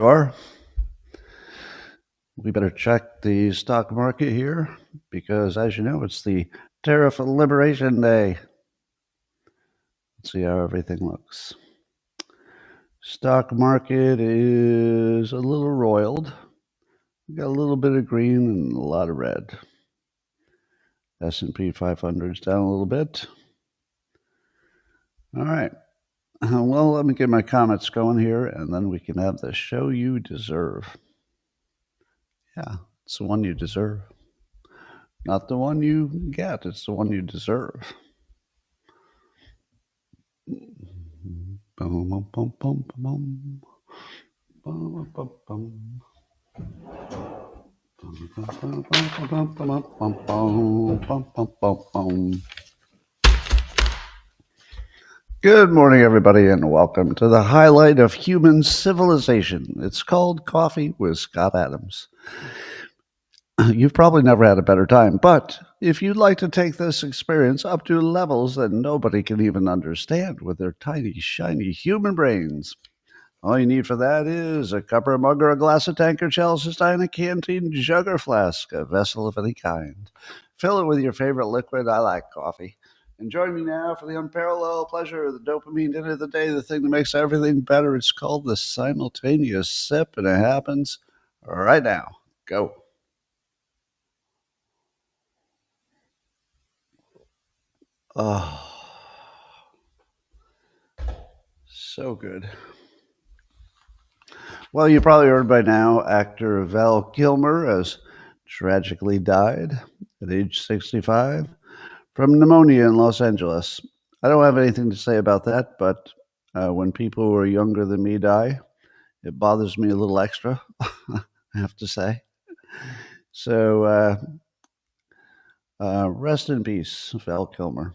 Sure. We better check the stock market here because, as you know, it's the Tariff Liberation Day. Let's see how everything looks. Stock market is a little roiled. We got a little bit of green and a lot of red. S&P 500 is down a little bit. All right. Well, let me get my comments going here, and then we can have the show you deserve. Yeah, it's the one you deserve. Not the one you get, it's the one you deserve. Bum, bum, bum, bum, bum. Bum, bum, bum. Good morning, everybody, and welcome to the highlight of human civilization. It's called Coffee with Scott Adams. You've probably never had a better time, but if you'd like to take this experience up to levels that nobody can even understand with their tiny, shiny human brains, all you need for that is a cup or a mug or a glass, a tankard, chalice, a stein, a canteen, jug or flask, a vessel of any kind. Fill it with your favorite liquid. I like coffee. And join me now for the unparalleled pleasure of the dopamine dinner of the day, the thing that makes everything better. It's called the simultaneous sip, and it happens right now. Go. Oh, so good. Well, you probably heard by now actor Val Kilmer has tragically died at age 65 from pneumonia in Los Angeles. I don't have anything to say about that, but when people who are younger than me die, it bothers me a little extra, I have to say. So rest in peace, Val Kilmer.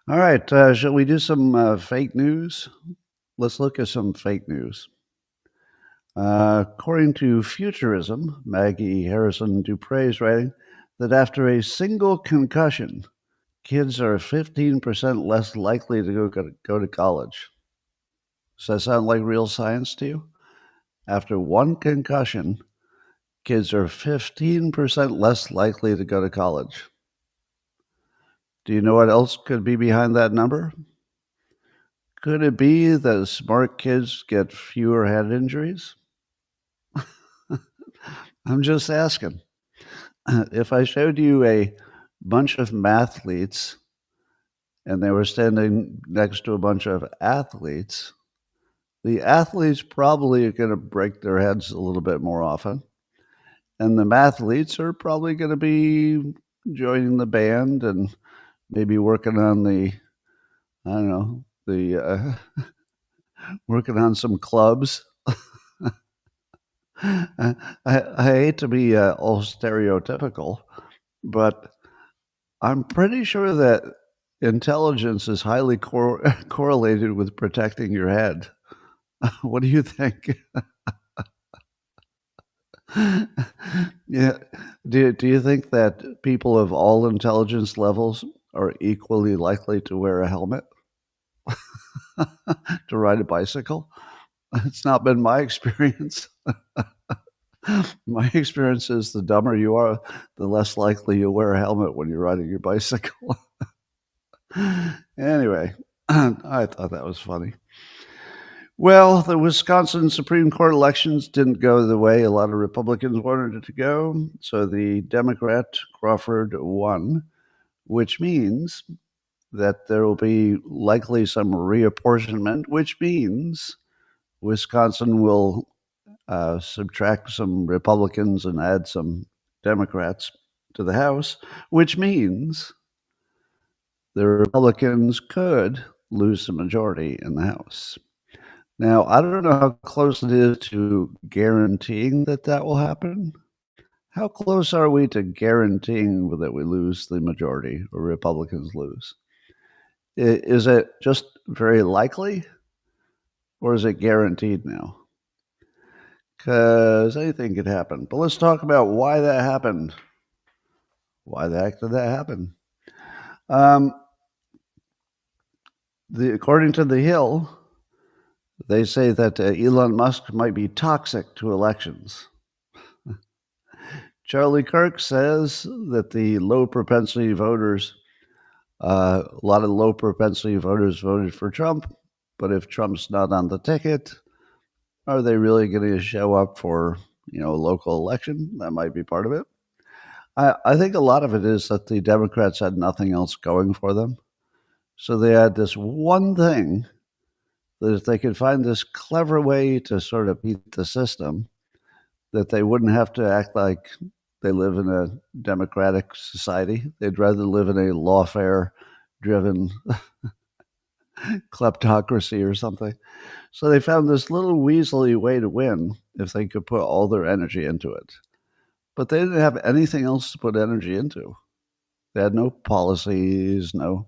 All right, shall we do some fake news? Let's look at some fake news. According to Futurism, Maggie Harrison Dupre's writing that after a single concussion, kids are 15% less likely to go to college. Does that sound like real science to you? After one concussion, kids are 15% less likely to go to college. Do you know what else could be behind that number? Could it be that smart kids get fewer head injuries? I'm just asking. If I showed you a bunch of mathletes and they were standing next to a bunch of athletes, the athletes probably are going to break their heads a little bit more often. And the mathletes are probably going to be joining the band and maybe working on working on some clubs. I hate to be all stereotypical, but I'm pretty sure that intelligence is highly correlated with protecting your head. What do you think? Yeah. Do you think that people of all intelligence levels are equally likely to wear a helmet to ride a bicycle? It's not been my experience. My experience is the dumber you are, the less likely you'll wear a helmet when you're riding your bicycle. Anyway, I thought that was funny. Well, the Wisconsin Supreme Court elections didn't go the way a lot of Republicans wanted it to go, so the Democrat Crawford won, which means that there will be likely some reapportionment, which means Wisconsin will subtract some Republicans and add some Democrats to the House, which means the Republicans could lose the majority in the House. Now, I don't know how close it is to guaranteeing that that will happen. How close are we to guaranteeing that we lose the majority or Republicans lose? Is it just very likely or is it guaranteed now? Because anything could happen. But let's talk about why that happened. Why the heck did that happen? According to The Hill, They say that Elon Musk might be toxic to elections. Charlie Kirk says that the low propensity voters, a lot of low propensity voters voted for Trump, but if Trump's not on the ticket, are they really going to show up for a local election? That might be part of it. I think a lot of it is that the Democrats had nothing else going for them. So they had this one thing that if they could find this clever way to sort of beat the system, that they wouldn't have to act like they live in a democratic society. They'd rather live in a lawfare-driven kleptocracy or something. So they found this little weaselly way to win if they could put all their energy into it. But they didn't have anything else to put energy into. They had no policies, no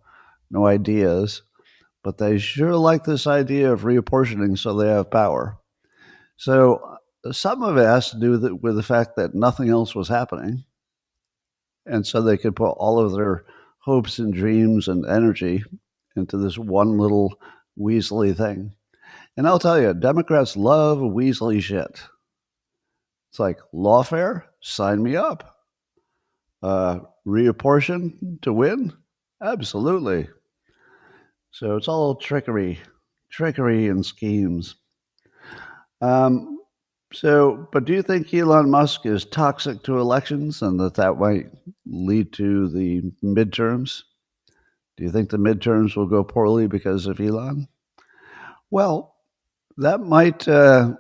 ideas, but they sure like this idea of reapportioning so they have power. So some of it has to do with the fact that nothing else was happening. And so they could put all of their hopes and dreams and energy into this one little weaselly thing. And I'll tell you, Democrats love weaselly shit. It's like, lawfare? Sign me up. Reapportion to win? Absolutely. So it's all trickery and schemes. But do you think Elon Musk is toxic to elections and that might lead to the midterms? Do you think the midterms will go poorly because of Elon? Well, that might. The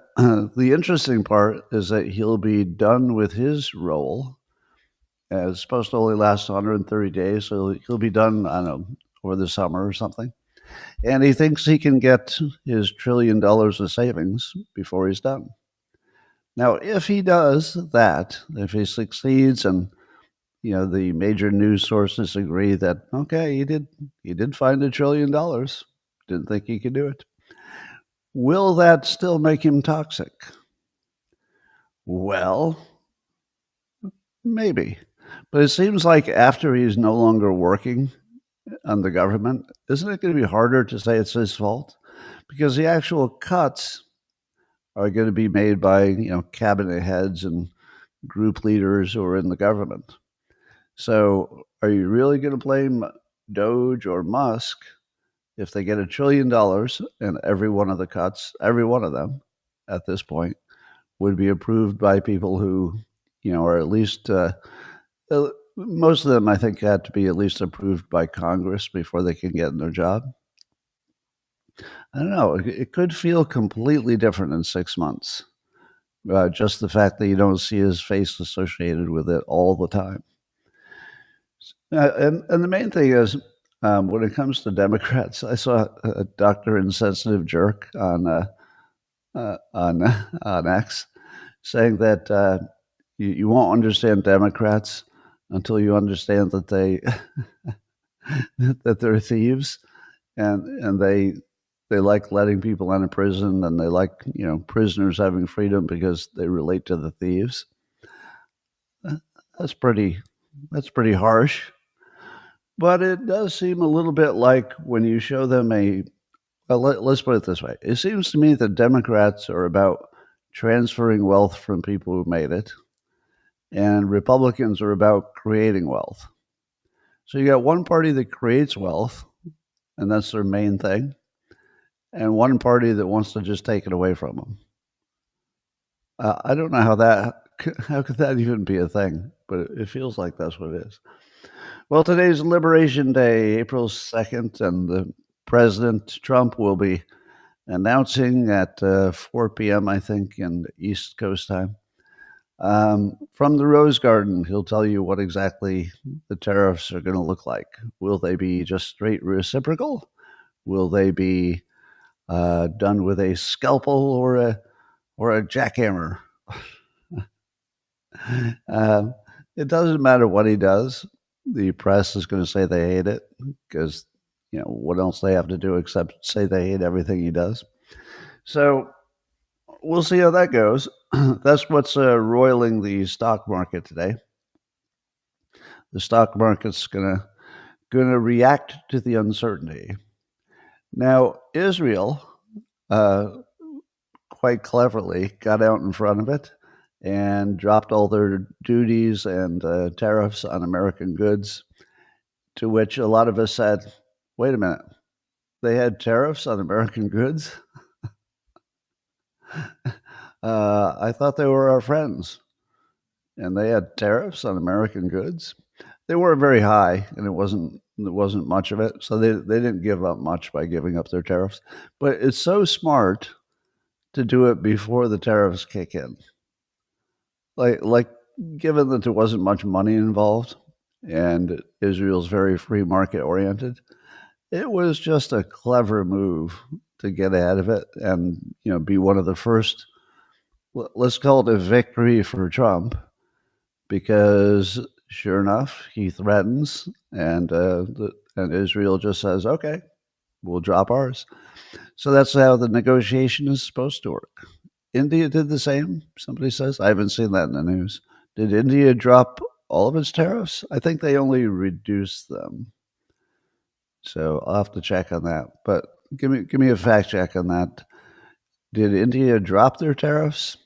interesting part is that he'll be done with his role. It's supposed to only last 130 days, so he'll be done, I don't know, over the summer or something. And he thinks he can get his $1 trillion of savings before he's done. Now, if he does that, if he succeeds and the major news sources agree that, okay, he did find $1 trillion, didn't think he could do it, will that still make him toxic? Well, maybe. But it seems like after he's no longer working on the government, isn't it going to be harder to say it's his fault? Because the actual cuts are going to be made by, cabinet heads and group leaders who are in the government. So are you really going to blame Doge or Musk if they get $1 trillion and every one of the cuts, every one of them at this point, would be approved by people who, are at least, most of them, I think, had to be at least approved by Congress before they can get in their job? I don't know. It could feel completely different in 6 months. Just the fact that you don't see his face associated with it all the time. And the main thing is, when it comes to Democrats, I saw a Dr. Insensitive Jerk on X saying that you won't understand Democrats until you understand that that they're thieves, and they like letting people out of prison, and they like prisoners having freedom because they relate to the thieves. That's pretty harsh. But it does seem a little bit like when you show them let's put it this way. It seems to me that Democrats are about transferring wealth from people who made it, and Republicans are about creating wealth. So you got one party that creates wealth, and that's their main thing, and one party that wants to just take it away from them. I don't know how could that even be a thing, but it feels like that's what it is. Well, today's Liberation Day, April 2nd, and the President Trump will be announcing at 4 p.m., I think, in East Coast time. From the Rose Garden, he'll tell you what exactly the tariffs are going to look like. Will they be just straight reciprocal? Will they be done with a scalpel or a jackhammer? It doesn't matter what he does. The press is going to say they hate it because, what else they have to do except say they hate everything he does. So we'll see how that goes. That's what's roiling the stock market today. The stock market's gonna react to the uncertainty. Now, Israel quite cleverly got out in front of it and dropped all their duties and tariffs on American goods, to which a lot of us said, wait a minute, they had tariffs on American goods? I thought they were our friends, and they had tariffs on American goods. They weren't very high, and it wasn't much of it, so they didn't give up much by giving up their tariffs. But it's so smart to do it before the tariffs kick in. Like given that there wasn't much money involved, and Israel's very free market oriented, it was just a clever move to get ahead of it and be one of the first. Let's call it a victory for Trump, because sure enough, he threatens, and Israel just says, "Okay, we'll drop ours." So that's how the negotiation is supposed to work. India did the same. Somebody says, I haven't seen that in the news. Did India drop all of its tariffs? I think they only reduced them. So I'll have to check on that. But give me a fact check on that. Did India drop their tariffs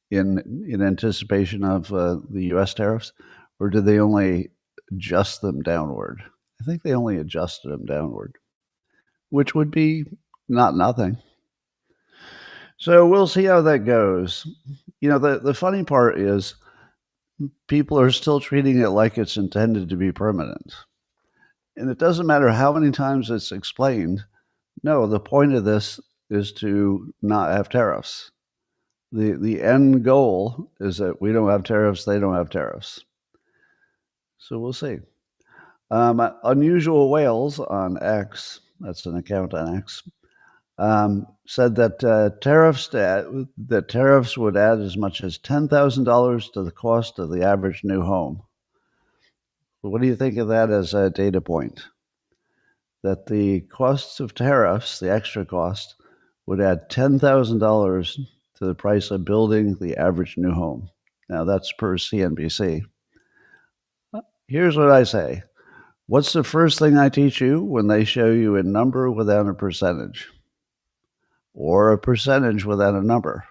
in anticipation of the U.S. tariffs, or did they only adjust them downward? I think they only adjusted them downward, which would be not nothing. So we'll see how that goes. The funny part is people are still treating it like it's intended to be permanent. And it doesn't matter how many times it's explained. No, the point of this is to not have tariffs. The end goal is that we don't have tariffs, they don't have tariffs. So we'll see. Unusual Whales on X, that's an account on X, said that tariffs would add as much as $10,000 to the cost of the average new home. What do you think of that as a data point? That the costs of tariffs, the extra cost, would add $10,000 to the price of building the average new home. Now, that's per CNBC. Here's what I say. What's the first thing I teach you when they show you a number without a percentage? Or a percentage without a number?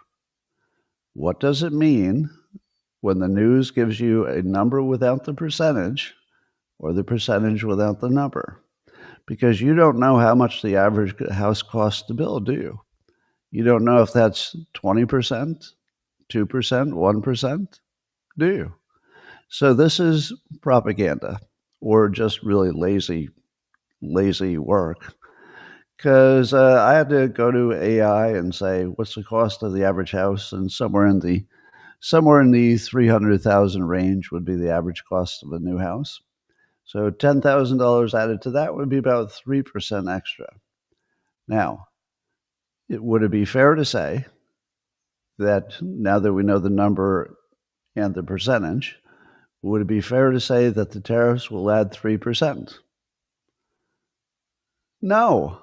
What does it mean when the news gives you a number without the percentage or the percentage without the number? Because you don't know how much the average house costs to build, do you? You don't know if that's 20%, 2%, 1%, do you? So this is propaganda, or just really lazy work. Because I had to go to AI and say, what's the cost of the average house? And somewhere in the 300,000 range would be the average cost of a new house. So $10,000 added to that would be about 3% extra. Now, would it be fair to say that now that we know the number and the percentage, would it be fair to say that the tariffs will add 3%? No.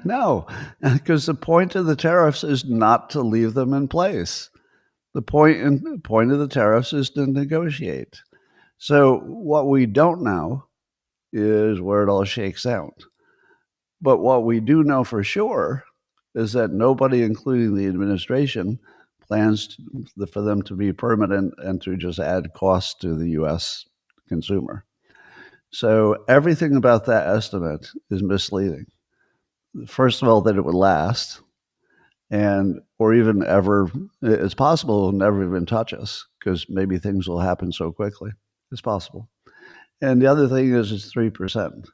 No, because the point of the tariffs is not to leave them in place. The point of the tariffs is to negotiate. So what we don't know is where it all shakes out. But what we do know for sure is that nobody, including the administration, plans for them to be permanent and to just add costs to the U.S. consumer. So everything about that estimate is misleading. First of all, that it would last, or even ever. It's possible it'll never even touch us because maybe things will happen so quickly. It's possible. And the other thing is it's 3%.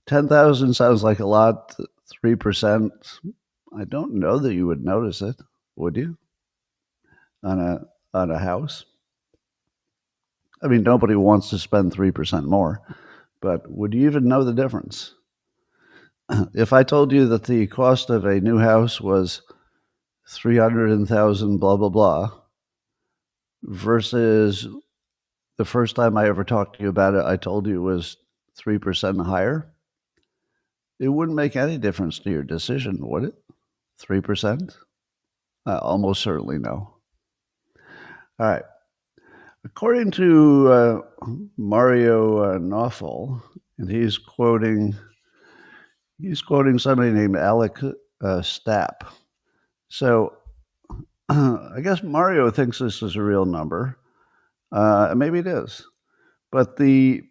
10,000 sounds like a lot. 3%, I don't know that you would notice it, would you? On a house? I mean, nobody wants to spend 3% more, but would you even know the difference? If I told you that the cost of a new house was 300,000 blah, blah, blah, versus the first time I ever talked to you about it, I told you it was 3% higher, it wouldn't make any difference to your decision, would it? 3%? Almost certainly no. All right. According to Mario Knopfel, and he's quoting somebody named Alec Stapp. So I guess Mario thinks this is a real number. Maybe it is. But the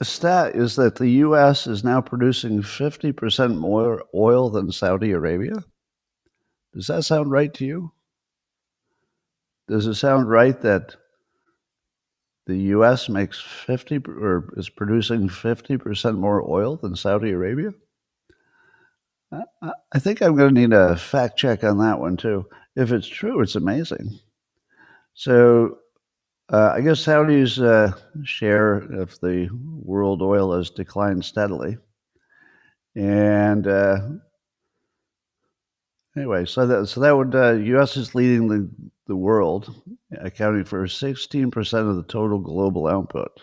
stat is that the U.S. is now producing 50% more oil than Saudi Arabia. Does that sound right to you? Does it sound right that the U.S. makes 50 or is producing 50% more oil than Saudi Arabia? I think I'm going to need a fact check on that one too. If it's true, it's amazing. So I guess Saudi's share of the world oil has declined steadily. And anyway, so that would U.S. is leading the world, accounting for 16% of the total global output,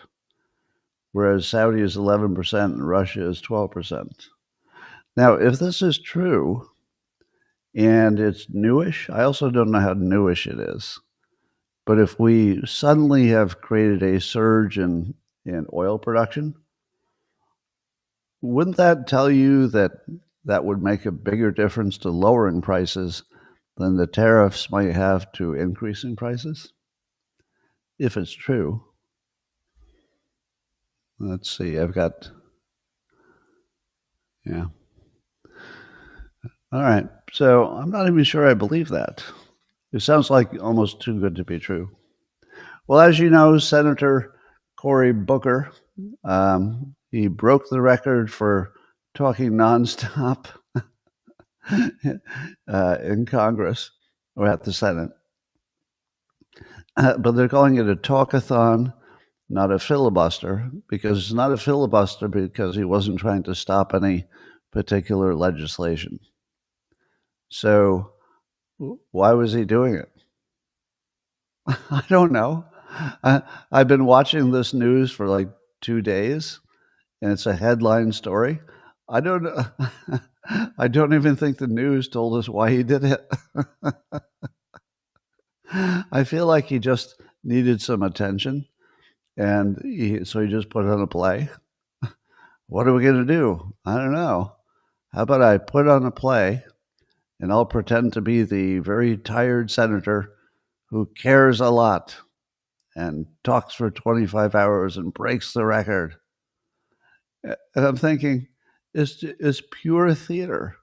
whereas Saudi is 11% and Russia is 12%. Now, if this is true, and it's newish, I also don't know how newish it is. But if we suddenly have created a surge in oil production, wouldn't that tell you that that would make a bigger difference to lowering prices than the tariffs might have to increasing prices? If it's true. Let's see, yeah. All right. So I'm not even sure I believe that. It sounds like almost too good to be true. Well, as you know, Senator Cory Booker, he broke the record for talking nonstop in Congress or at the Senate. But they're calling it a talkathon, not a filibuster, because it's not a filibuster because he wasn't trying to stop any particular legislation. So why was he doing it? I don't know. I've been watching this news for like 2 days, and it's a headline story. I don't I don't even think the news told us why he did it. I feel like he just needed some attention, and so he just put on a play. What are we going to do? I don't know. How about I put on a play, and I'll pretend to be the very tired senator who cares a lot and talks for 25 hours and breaks the record. And I'm thinking, it's pure theater.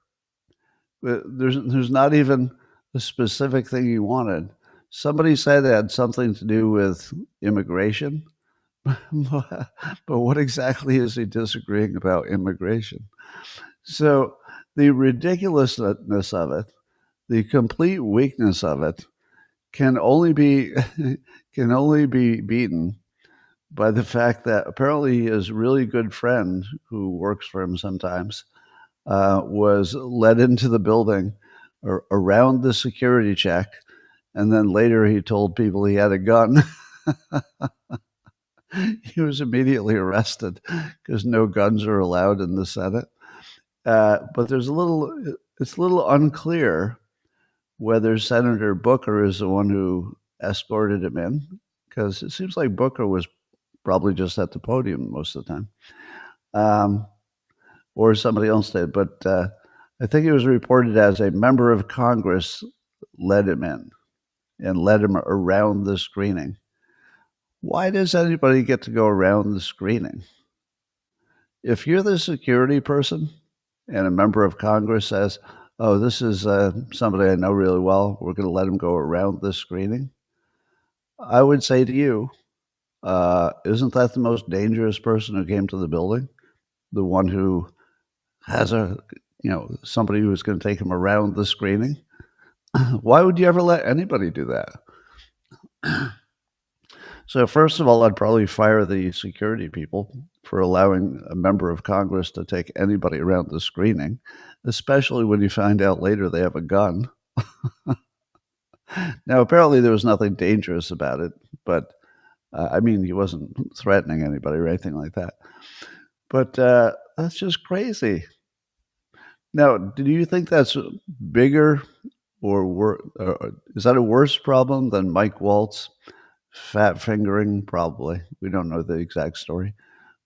There's not even a specific thing he wanted. Somebody said it had something to do with immigration, but what exactly is he disagreeing about immigration? So the ridiculousness of it, the complete weakness of it, can only be can only be beaten by the fact that apparently his really good friend, who works for him sometimes, was led into the building around the security check, and then later he told people he had a gun. He was immediately arrested because no guns are allowed in the Senate. But it's a little unclear whether Senator Booker is the one who escorted him in, because it seems like Booker was probably just at the podium most of the time, or somebody else did. But I think it was reported as a member of Congress led him in and led him around the screening. Why does anybody get to go around the screening? If you're the security person and a member of Congress says, oh, this is somebody I know really well, we're going to let him go around this screening, I would say to you, isn't that the most dangerous person who came to the building? The one who has somebody who's going to take him around the screening? Why would you ever let anybody do that? So first of all, I'd probably fire the security people for allowing a member of Congress to take anybody around the screening, especially when you find out later they have a gun. Now, apparently there was nothing dangerous about it, but I mean, he wasn't threatening anybody or anything like that. But that's just crazy. Now, do you think that's bigger or is that a worse problem than Mike Waltz fat fingering? Probably. We don't know the exact story.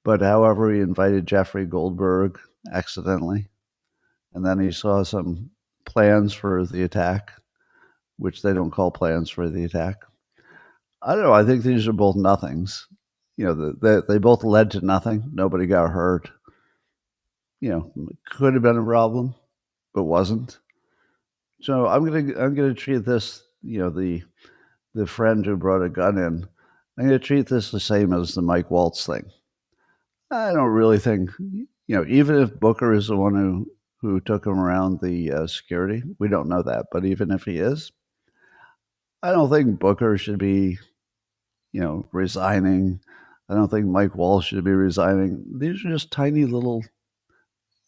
But however, he invited Jeffrey Goldberg accidentally, and then he saw some plans for the attack, which they don't call plans for the attack. I don't know. I think these are both nothings. They both led to nothing. Nobody got hurt. Could have been a problem, but wasn't. So I'm gonna treat this. The friend who brought a gun in. I'm gonna treat this the same as the Mike Waltz thing. I don't really think, even if Booker is the one who took him around the security, we don't know that. But even if he is, I don't think Booker should be, resigning. I don't think Mike Waltz should be resigning. These are just tiny little,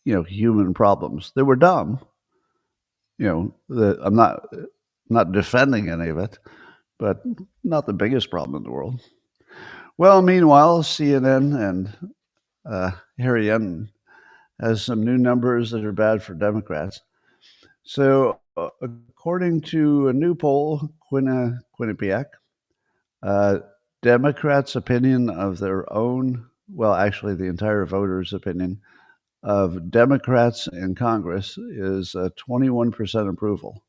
human problems. They were dumb. I'm not defending any of it, but not the biggest problem in the world. Well, meanwhile, CNN and Harry Yenton has some new numbers that are bad for Democrats. So, according to a new poll, Quinnipiac, Democrats' opinion of their own, well, actually, the entire voters' opinion of Democrats in Congress is 21% approval.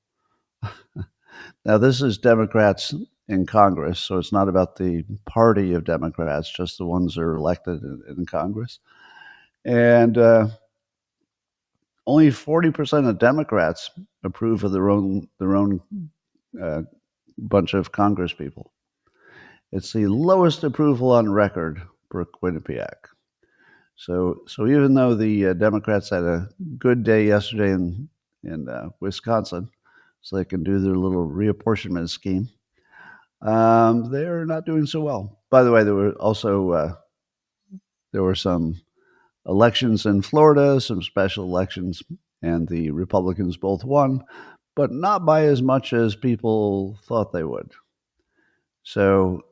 Now, this is Democrats in Congress, so it's not about the party of Democrats, just the ones that are elected in Congress. And only 40% of Democrats approve of their own bunch of Congress people. It's the lowest approval on record for Quinnipiac. So even though the Democrats had a good day yesterday in Wisconsin, so they can do their little reapportionment scheme, they're not doing so well. By the way, there were some elections in Florida, some special elections, and the Republicans both won, but not by as much as people thought they would. So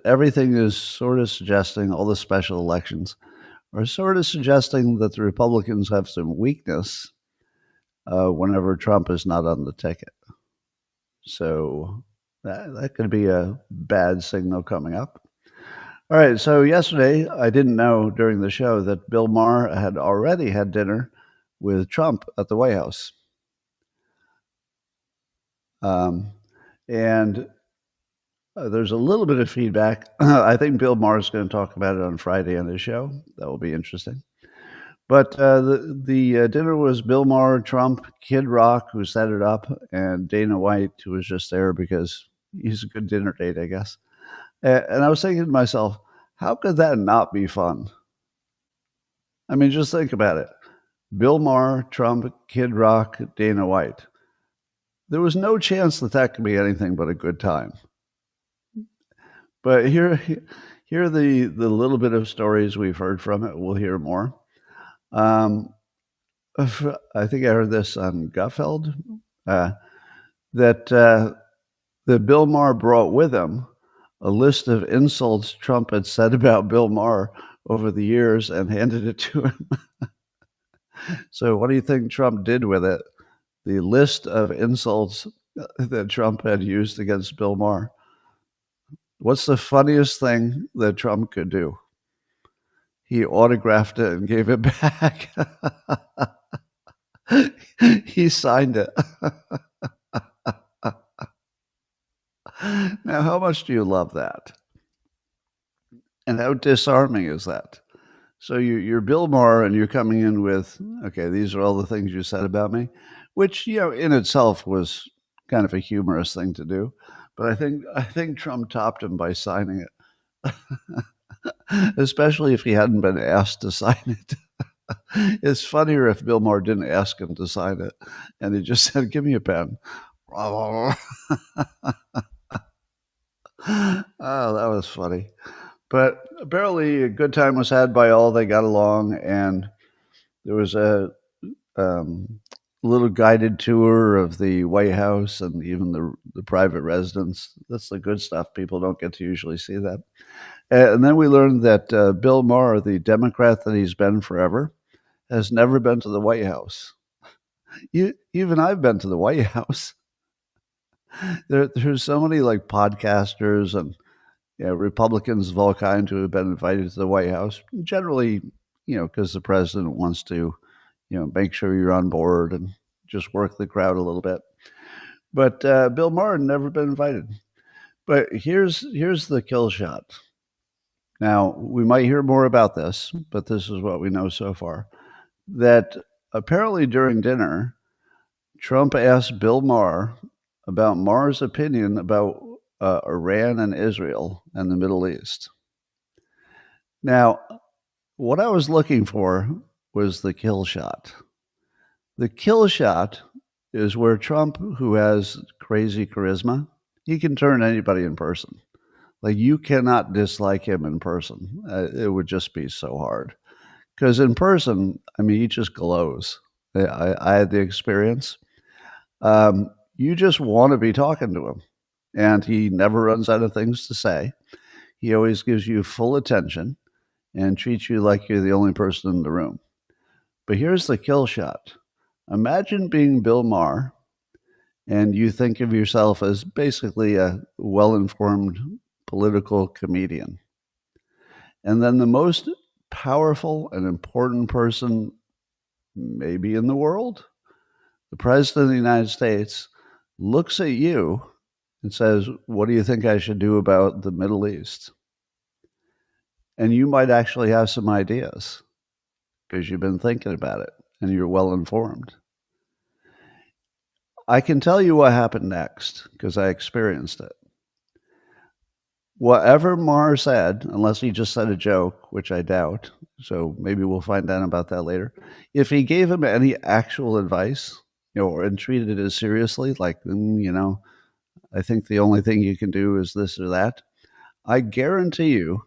everything is sort of suggesting, all the special elections are sort of suggesting that the Republicans have some weakness whenever Trump is not on the ticket. So that could be a bad signal coming up. All right, so yesterday, I didn't know during the show that Bill Maher had already had dinner with Trump at the White House. And there's a little bit of feedback. I think Bill Maher is going to talk about it on Friday on his show. That will be interesting. But the dinner was Bill Maher, Trump, Kid Rock, who set it up, and Dana White, who was just there because he's a good dinner date, I guess. And I was thinking to myself, how could that not be fun? I mean, just think about it. Bill Maher, Trump, Kid Rock, Dana White. There was no chance that could be anything but a good time. But here are the little bit of stories we've heard from it. We'll hear more. I think I heard this on Gutfeld, that Bill Maher brought with him a list of insults Trump had said about Bill Maher over the years and handed it to him. So what do you think Trump did with it? The list of insults that Trump had used against Bill Maher. What's the funniest thing that Trump could do? He autographed it and gave it back. He signed it. Now, how much do you love that? And how disarming is that? So you're Bill Maher and you're coming in with, okay, these are all the things you said about me, which, in itself was kind of a humorous thing to do. But I think Trump topped him by signing it, especially if he hadn't been asked to sign it. It's funnier if Bill Maher didn't ask him to sign it and he just said, give me a pen. Oh, that was funny. But apparently a good time was had by all. They got along, and there was a little guided tour of the White House and even the private residence. That's the good stuff. People don't get to usually see that. And then we learned that Bill Maher, the Democrat that he's been forever, has never been to the White House. Even I've been to the White House. There's so many like podcasters and Republicans of all kinds who have been invited to the White House. Generally, because the president wants to, make sure you're on board and just work the crowd a little bit. But Bill Maher had never been invited. But here's the kill shot. Now, we might hear more about this, but this is what we know so far. That apparently during dinner, Trump asked Bill Maher about Maher's opinion about Iran and Israel and the Middle East. Now, what I was looking for was the kill shot. The kill shot is where Trump, who has crazy charisma, he can turn anybody in person. Like, you cannot dislike him in person. It would just be so hard. Because in person, I mean, he just glows. I had the experience. You just want to be talking to him. And he never runs out of things to say. He always gives you full attention and treats you like you're the only person in the room. But here's the kill shot. Imagine being Bill Maher, and you think of yourself as basically a well-informed political comedian. And then the most powerful and important person maybe in the world, the President of the United States, looks at you and says, "What do you think I should do about the Middle East?" And you might actually have some ideas because you've been thinking about it and you're well informed. I can tell you what happened next because I experienced it. Whatever Maher said, unless he just said a joke, which I doubt, so maybe we'll find out about that later. If he gave him any actual advice, and treated it as seriously, like, I think the only thing you can do is this or that, I guarantee you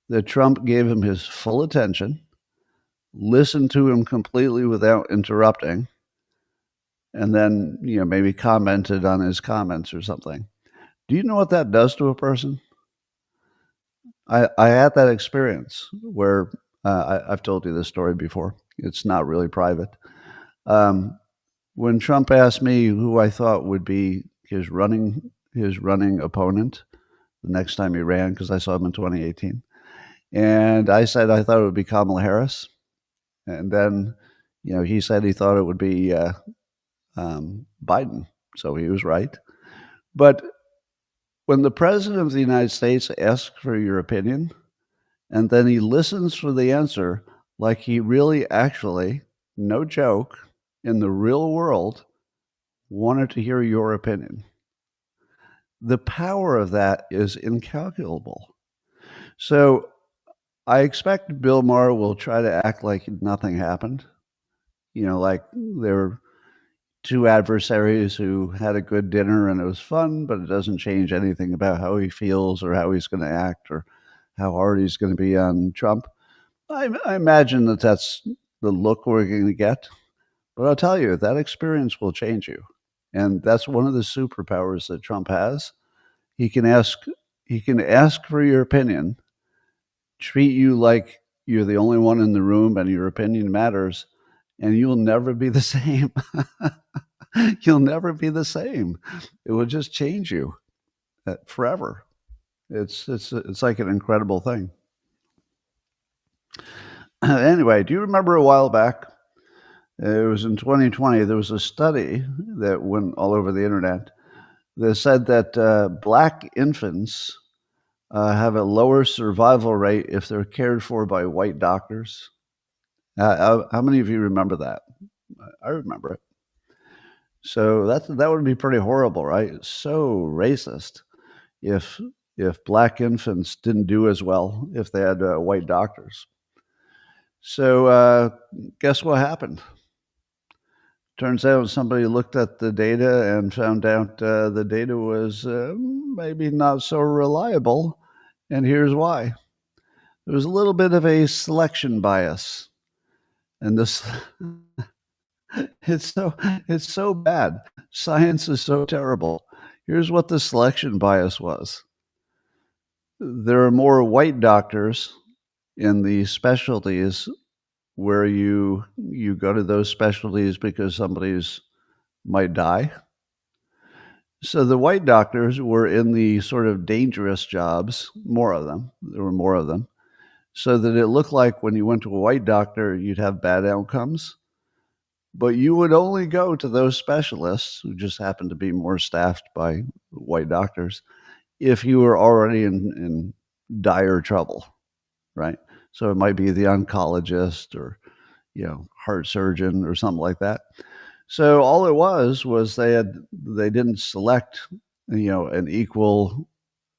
that Trump gave him his full attention, listened to him completely without interrupting, and then, maybe commented on his comments or something. Do you know what that does to a person? I had that experience where I've told you this story before. It's not really private. When Trump asked me who I thought would be his running opponent the next time he ran, because I saw him in 2018, and I said I thought it would be Kamala Harris, and then he said he thought it would be Biden, so he was right. But when the President of the United States asks for your opinion, and then he listens for the answer like he really actually, no joke, in the real world, wanted to hear your opinion, the power of that is incalculable. So I expect Bill Maher will try to act like nothing happened. Like there two adversaries who had a good dinner and it was fun, but it doesn't change anything about how he feels or how he's going to act or how hard he's going to be on Trump. I imagine that's the look we're going to get. But I'll tell you, that experience will change you. And that's one of the superpowers that Trump has. He can ask for your opinion, treat you like you're the only one in the room and your opinion matters, and you'll never be the same. You'll never be the same. It will just change you forever. It's like an incredible thing. Anyway, do you remember a while back? It was in 2020. There was a study that went all over the internet that said that Black infants have a lower survival rate if they're cared for by white doctors. How many of you remember that? I remember it. So that would be pretty horrible, right? It's so racist if Black infants didn't do as well if they had white doctors. So guess what happened? Turns out somebody looked at the data and found out the data was maybe not so reliable, and here's why. There was a little bit of a selection bias, and this it's so bad. Science is so terrible. Here's what the selection bias was. There are more white doctors in the specialties where you go to those specialties because somebody's might die. So the white doctors were in the sort of dangerous jobs, more of them. There were more of them. So that it looked like when you went to a white doctor, you'd have bad outcomes. but you would only go to those specialists who just happen to be more staffed by white doctors if you were already in dire trouble, right? So it might be the oncologist or heart surgeon or something like that. So all it was they didn't select an equal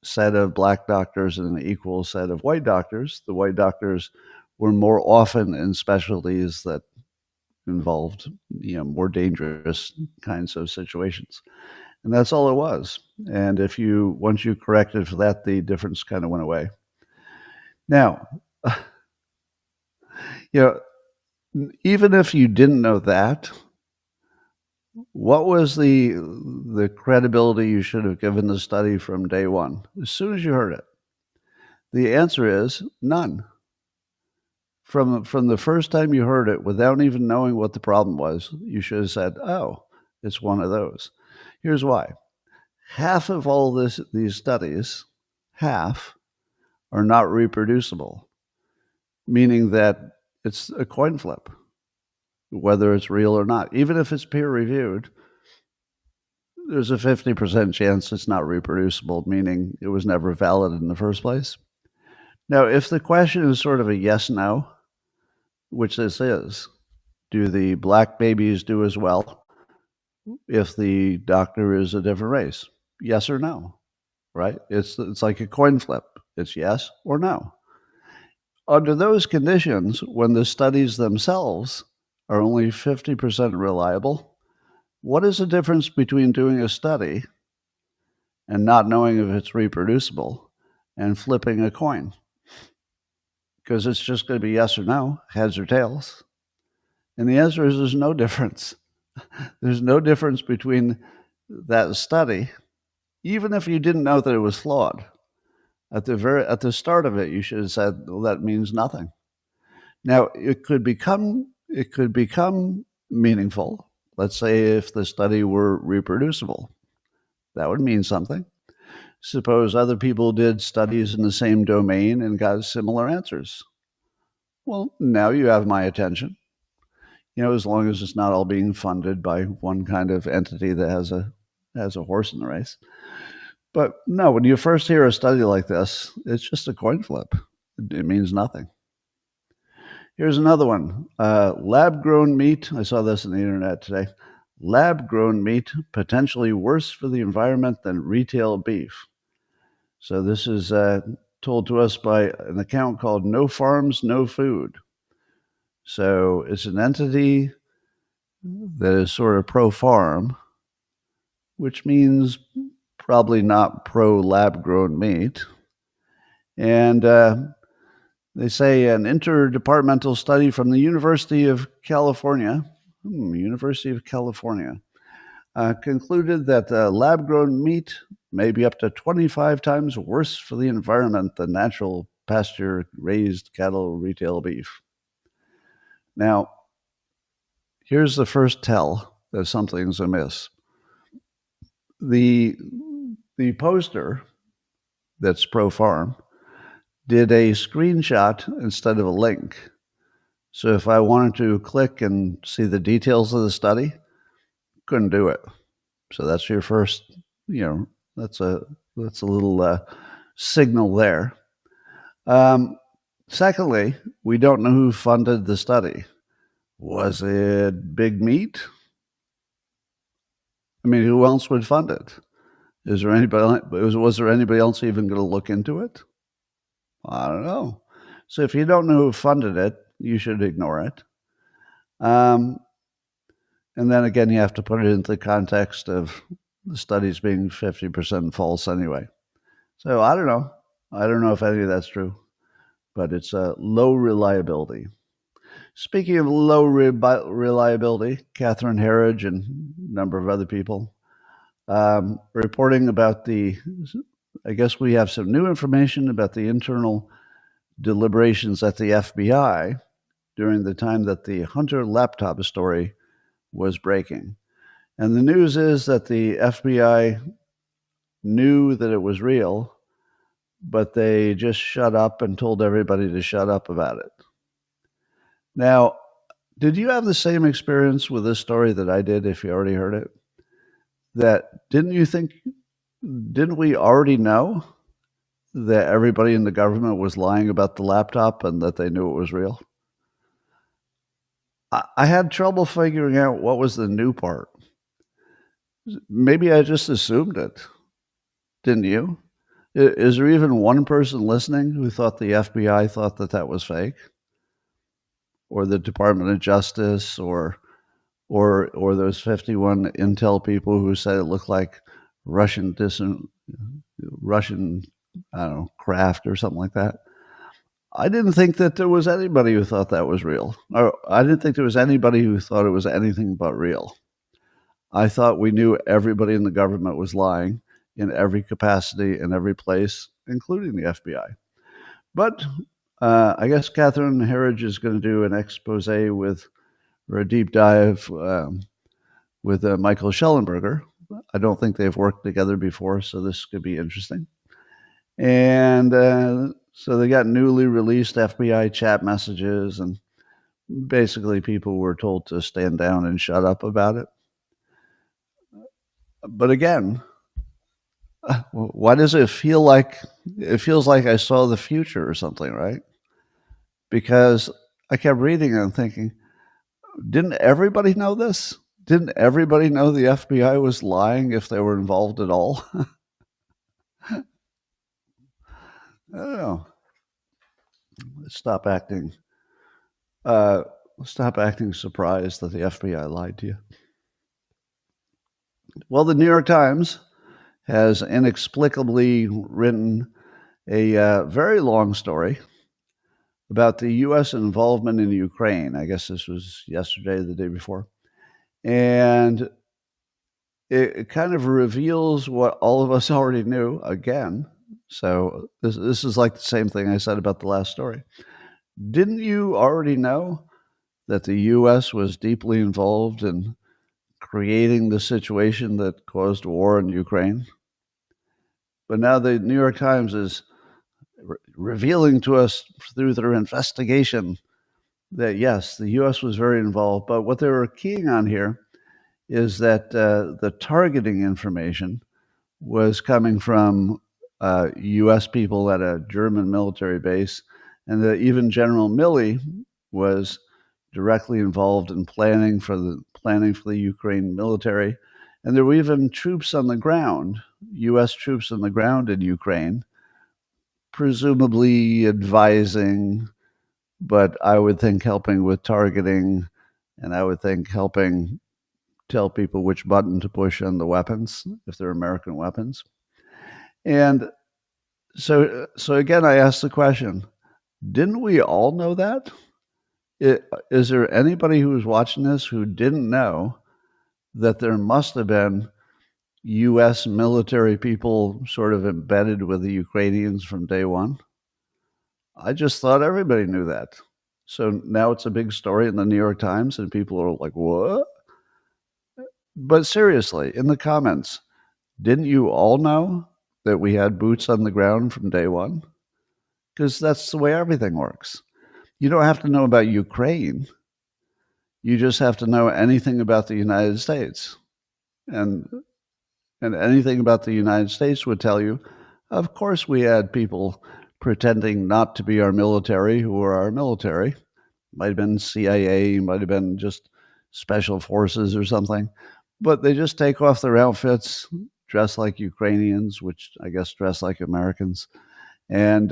set of black doctors and an equal set of white doctors. The white doctors were more often in specialties that involved more dangerous kinds of situations, and that's all it was. And once you corrected for that, the difference kind of went away. Now, even if you didn't know that, what was the credibility you should have given the study from day one as soon as you heard it? The answer is none. From the first time you heard it, without even knowing what the problem was, you should have said, "Oh, it's one of those." Here's why: half of all these studies, half, are not reproducible, meaning that it's a coin flip, whether it's real or not. Even if it's peer reviewed, there's a 50% chance it's not reproducible, meaning it was never valid in the first place. Now, if the question is sort of a yes/no, which this is, do the black babies do as well if the doctor is a different race? Yes or no, right? It's like a coin flip. It's yes or no. Under those conditions, when the studies themselves are only 50% reliable, what is the difference between doing a study and not knowing if it's reproducible and flipping a coin? Because it's just going to be yes or no, heads or tails. And the answer is there's no difference. There's no difference between that study, even if you didn't know that it was flawed. At the start of it, you should have said, "Well, that means nothing." Now, it could become meaningful. Let's say if the study were reproducible, that would mean something. Suppose other people did studies in the same domain and got similar answers. Well, now you have my attention. As long as it's not all being funded by one kind of entity that has a horse in the race. But no, when you first hear a study like this, it's just a coin flip. It means nothing. Here's another one. Lab-grown meat. I saw this on the internet today. Lab-grown meat potentially worse for the environment than retail beef. So this is told to us by an account called No Farms, No Food. So it's an entity that is sort of pro-farm, which means probably not pro-lab-grown meat. And they say an interdepartmental study from the University of California, concluded that lab-grown meat may be up to 25 times worse for the environment than natural pasture-raised cattle retail beef. Now, here's the first tell that something's amiss. The poster that's pro-farm did a screenshot instead of a link. So if I wanted to click and see the details of the study, couldn't do it. So that's your first, that's a little signal there. Secondly, we don't know who funded the study. Was it Big Meat? I mean, who else would fund it? Was there anybody else even going to look into it? I don't know. So if you don't know who funded it, you should ignore it. And then again, you have to put it into the context of the studies being 50% false anyway. So I don't know. I don't know if any of that's true, but it's low reliability. Speaking of low reliability, Catherine Herridge and a number of other people reporting about I guess we have some new information about the internal deliberations at the FBI during the time that the Hunter laptop story was breaking. And the news is that the FBI knew that it was real, but they just shut up and told everybody to shut up about it. Now, Did you have the same experience with this story that I did, if you already heard it? That didn't we already know that everybody in the government was lying about the laptop and that they knew it was real? I had trouble figuring out what was the new part. Maybe I just assumed it. Didn't you? Is there even one person listening who thought the FBI thought that that was fake, or the Department of Justice, or those 51 intel people who said it looked like Russian Russian, I don't know, craft or something like that? I didn't think that there was anybody who thought that was real. Or I didn't think there was anybody who thought it was anything but real. I thought we knew everybody in the government was lying in every capacity, in every place, including the FBI. But I guess Catherine Herridge is going to do an expose with, or a deep dive with Michael Schellenberger. I don't think they've worked together before, so this could be interesting. And so they got newly released FBI chat messages, and basically people were told to stand down and shut up about it. But again, why does it feel like I saw the future or something, right? Because I kept reading and thinking, didn't everybody know this? Didn't everybody know the FBI was lying if they were involved at all? I don't know. Stop acting. Stop acting surprised that the FBI lied to you. Well, the New York Times has inexplicably written a very long story about the U.S. involvement in Ukraine. I guess this was yesterday, the day before. And it kind of reveals what all of us already knew again. So this is like the same thing I said about the last story. Didn't you already know that the U.S. was deeply involved in creating the situation that caused war in Ukraine? But now the New York Times is revealing to us through their investigation that, yes, the U.S. was very involved. But what they were keying on here is that the targeting information was coming from U.S. people at a German military base, and that even General Milley was directly involved in planning for the Ukraine military. And there were even troops on the ground, U.S. troops on the ground in Ukraine, presumably advising, but I would think helping with targeting, and I would think helping tell people which button to push on the weapons, if they're American weapons. And so again, I asked the question, didn't we all know that? Is there anybody who was watching this who didn't know that there must have been U.S. military people sort of embedded with the Ukrainians from day one? I just thought everybody knew that. So now it's a big story in the New York Times, and people are like, what? But seriously, in the comments, didn't you all know that we had boots on the ground from day one? Because that's the way everything works. You don't have to know about Ukraine. You just have to know anything about the United States. And anything about the United States would tell you, of course, we had people pretending not to be our military who were our military. Might have been CIA, might have been just special forces or something. But they just take off their outfits, dress like Ukrainians, which I guess dress like Americans, and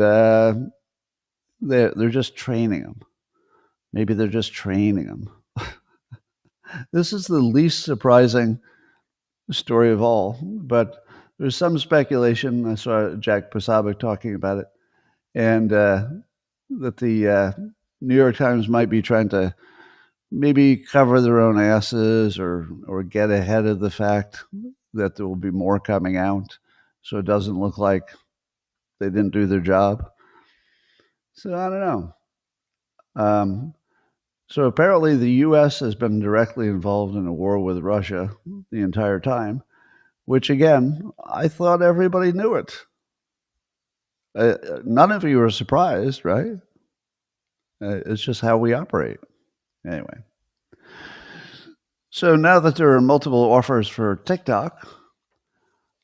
they're just training them. Maybe they're just training them. This is the least surprising story of all, but there's some speculation. I saw Jack Posobiec talking about it, and that the New York Times might be trying to maybe cover their own asses or get ahead of the fact that there will be more coming out, so it doesn't look like they didn't do their job. So I don't know. So apparently the U.S. has been directly involved in a war with Russia the entire time, which again, I thought everybody knew it. None of you are surprised, right? It's just how we operate. Anyway. So now that there are multiple offers for TikTok,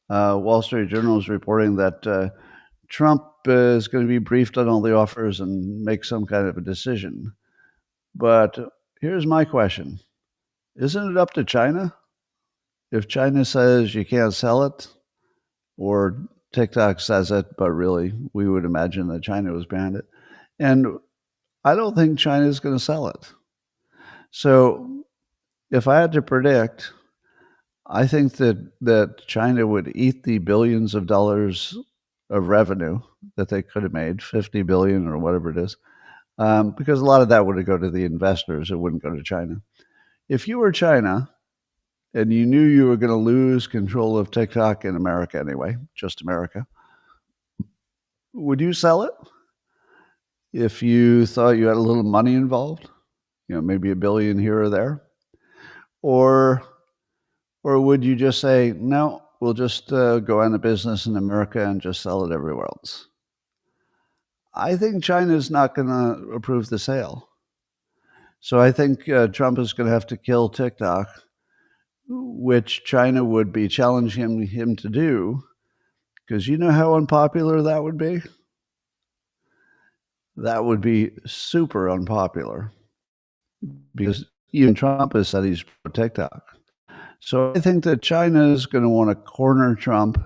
Wall Street Journal is reporting that Trump is going to be briefed on all the offers and make some kind of a decision. But here's my question. Isn't it up to China? If China says you can't sell it, or TikTok says it, but really we would imagine that China was behind it. And I don't think China is going to sell it. So if I had to predict, I think that China would eat the billions of dollars of revenue that they could have made, 50 billion or whatever it is, because a lot of that would go to the investors. It wouldn't go to China. If you were China and you knew you were going to lose control of TikTok in America anyway, just America, would you sell it if you thought you had a little money involved? Maybe a billion here or there, or would you just say no? We'll just go out of business in America and just sell it everywhere else. I think China is not going to approve the sale. So I think Trump is going to have to kill TikTok, which China would be challenging him to do, because you know how unpopular that would be? That would be super unpopular, because even Trump has said he's pro TikTok. So I think that China is going to want to corner Trump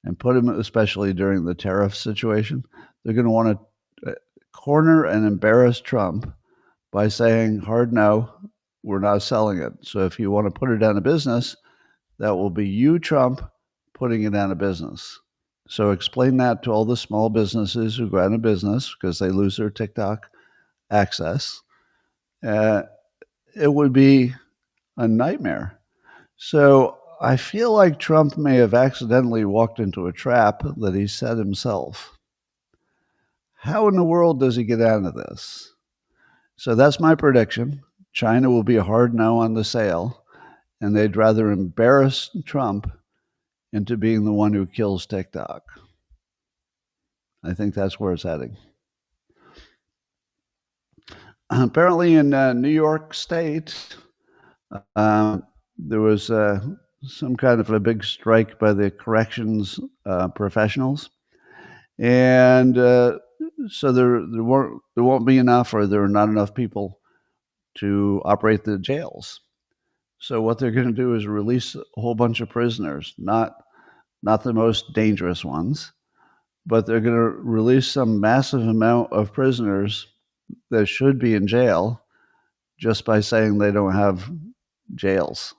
and put him, especially during the tariff situation, they're going to want to corner and embarrass Trump by saying, hard no, we're not selling it. So if you want to put it out of business, that will be you, Trump, putting it out of business. So explain that to all the small businesses who go out of business because they lose their TikTok access. It would be a nightmare. So I feel like Trump may have accidentally walked into a trap that he set himself. How in the world does he get out of this? So that's my prediction. China will be a hard no on the sale, and they'd rather embarrass Trump into being the one who kills TikTok. I think that's where it's heading. Apparently in New York State, there was some kind of a big strike by the corrections professionals. And so there won't be enough, or there are not enough people to operate the jails. So what they're going to do is release a whole bunch of prisoners, not the most dangerous ones, but they're going to release some massive amount of prisoners that should be in jail just by saying they don't have jails.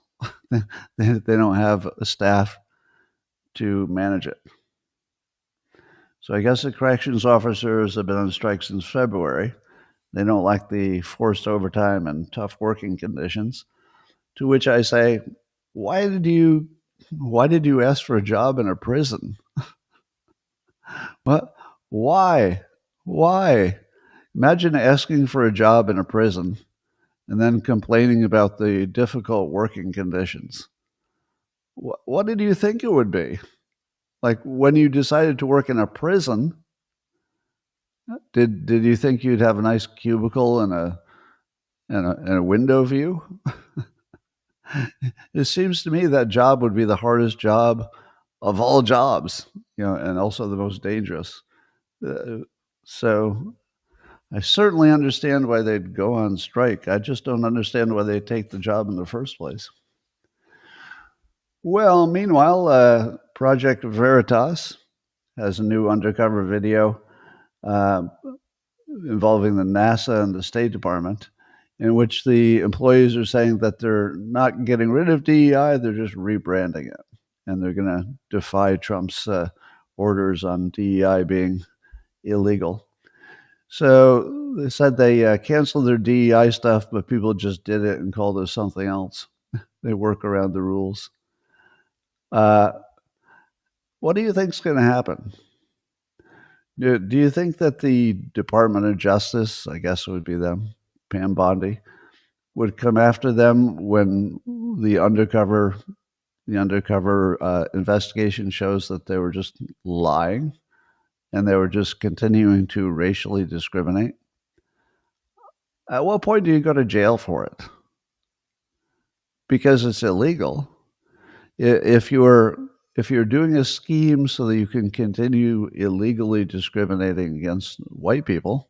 They don't have a staff to manage it. So I guess the corrections officers have been on strike since February. They don't like the forced overtime and tough working conditions. To which I say, why did you ask for a job in a prison? What? Why? Imagine asking for a job in a prison and then complaining about the difficult working conditions. What did you think it would be? Like when you decided to work in a prison, did you think you'd have a nice cubicle and a window view? It seems to me that job would be the hardest job of all jobs, and also the most dangerous. So I certainly understand why they'd go on strike. I just don't understand why they take the job in the first place. Well, meanwhile, Project Veritas has a new undercover video involving the NASA and the State Department, in which the employees are saying that they're not getting rid of DEI, they're just rebranding it. And they're going to defy Trump's orders on DEI being illegal. So they said they canceled their DEI stuff, but people just did it and called it something else. They work around the rules. What do you think is going to happen? Do you think that the Department of Justice, I guess it would be them, Pam Bondi, would come after them when the undercover investigation shows that they were just lying and they were just continuing to racially discriminate? At what point do you go to jail for it? because it's illegal. If you're doing a scheme so that you can continue illegally discriminating against white people,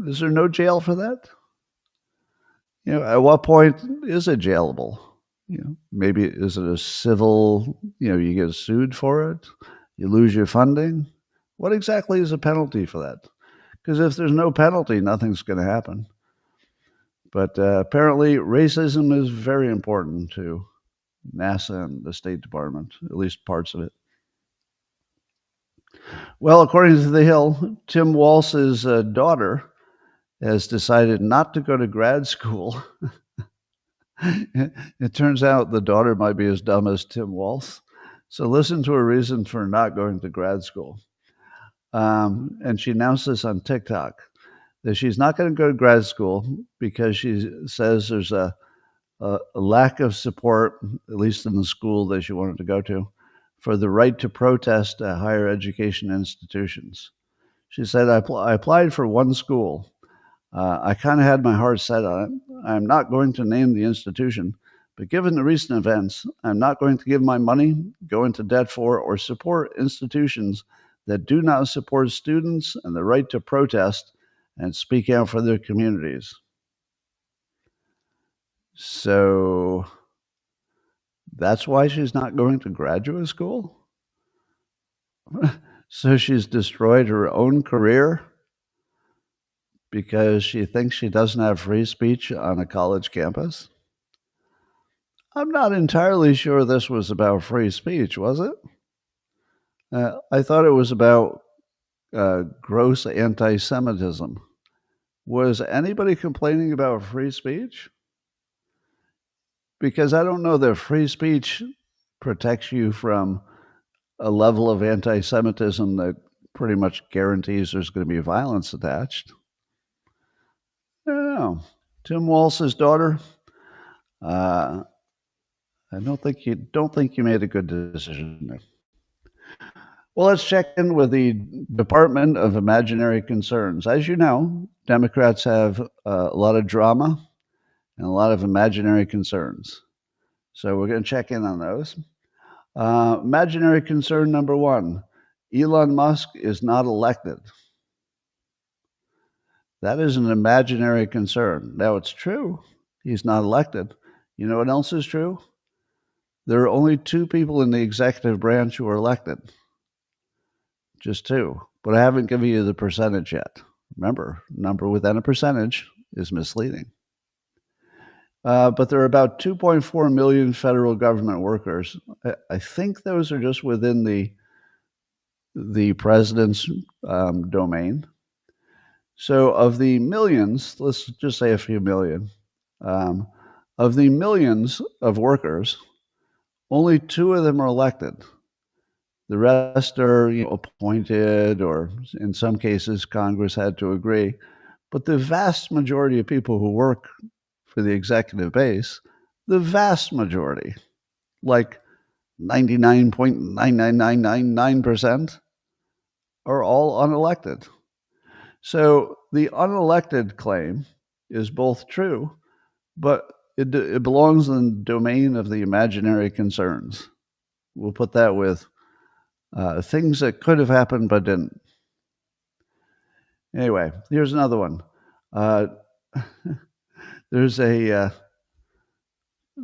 is there no jail for that? At what point is it jailable? Maybe is it a civil, you get sued for it, you lose your funding? What exactly is a penalty for that? Because if there's no penalty, nothing's going to happen. But apparently racism is very important to NASA and the State Department, at least parts of it. Well, according to The Hill, Tim Walz's daughter has decided not to go to grad school. It turns out the daughter might be as dumb as Tim Walz. So listen to her reason for not going to grad school. And she announced this on TikTok, that she's not going to go to grad school because she says there's a lack of support, at least in the school that she wanted to go to, for the right to protest at higher education institutions. She said, I applied for one school. I kind of had my heart set on it. I'm not going to name the institution, but given the recent events, I'm not going to give my money, go into debt for, or support institutions that do not support students and the right to protest and speak out for their communities. So that's why she's not going to graduate school? So she's destroyed her own career because she thinks she doesn't have free speech on a college campus? I'm not entirely sure this was about free speech, was it? I thought it was about gross anti-Semitism. Was anybody complaining about free speech? Because I don't know that free speech protects you from a level of anti-Semitism that pretty much guarantees there's going to be violence attached. I don't know. Tim Walz's daughter, I don't think you made a good decision there. Well, let's check in with the Department of Imaginary Concerns. As you know, Democrats have a lot of drama and a lot of imaginary concerns. So we're going to check in on those. Imaginary concern number one, Elon Musk is not elected. That is an imaginary concern. Now, it's true. He's not elected. You know what else is true? There are only two people in the executive branch who are elected. Just two. But I haven't given you the percentage yet. Remember, number within a percentage is misleading. But there are about 2.4 million federal government workers. I think those are just within the president's domain. So of the millions, let's just say a few million, of the millions of workers, only two of them are elected. The rest are appointed, or in some cases, Congress had to agree. But the vast majority of people who work for the executive base, the vast majority, like 99.99999%, are all unelected. So the unelected claim is both true, but it belongs in the domain of the imaginary concerns. We'll put that with things that could have happened but didn't. Anyway, here's another one. There's a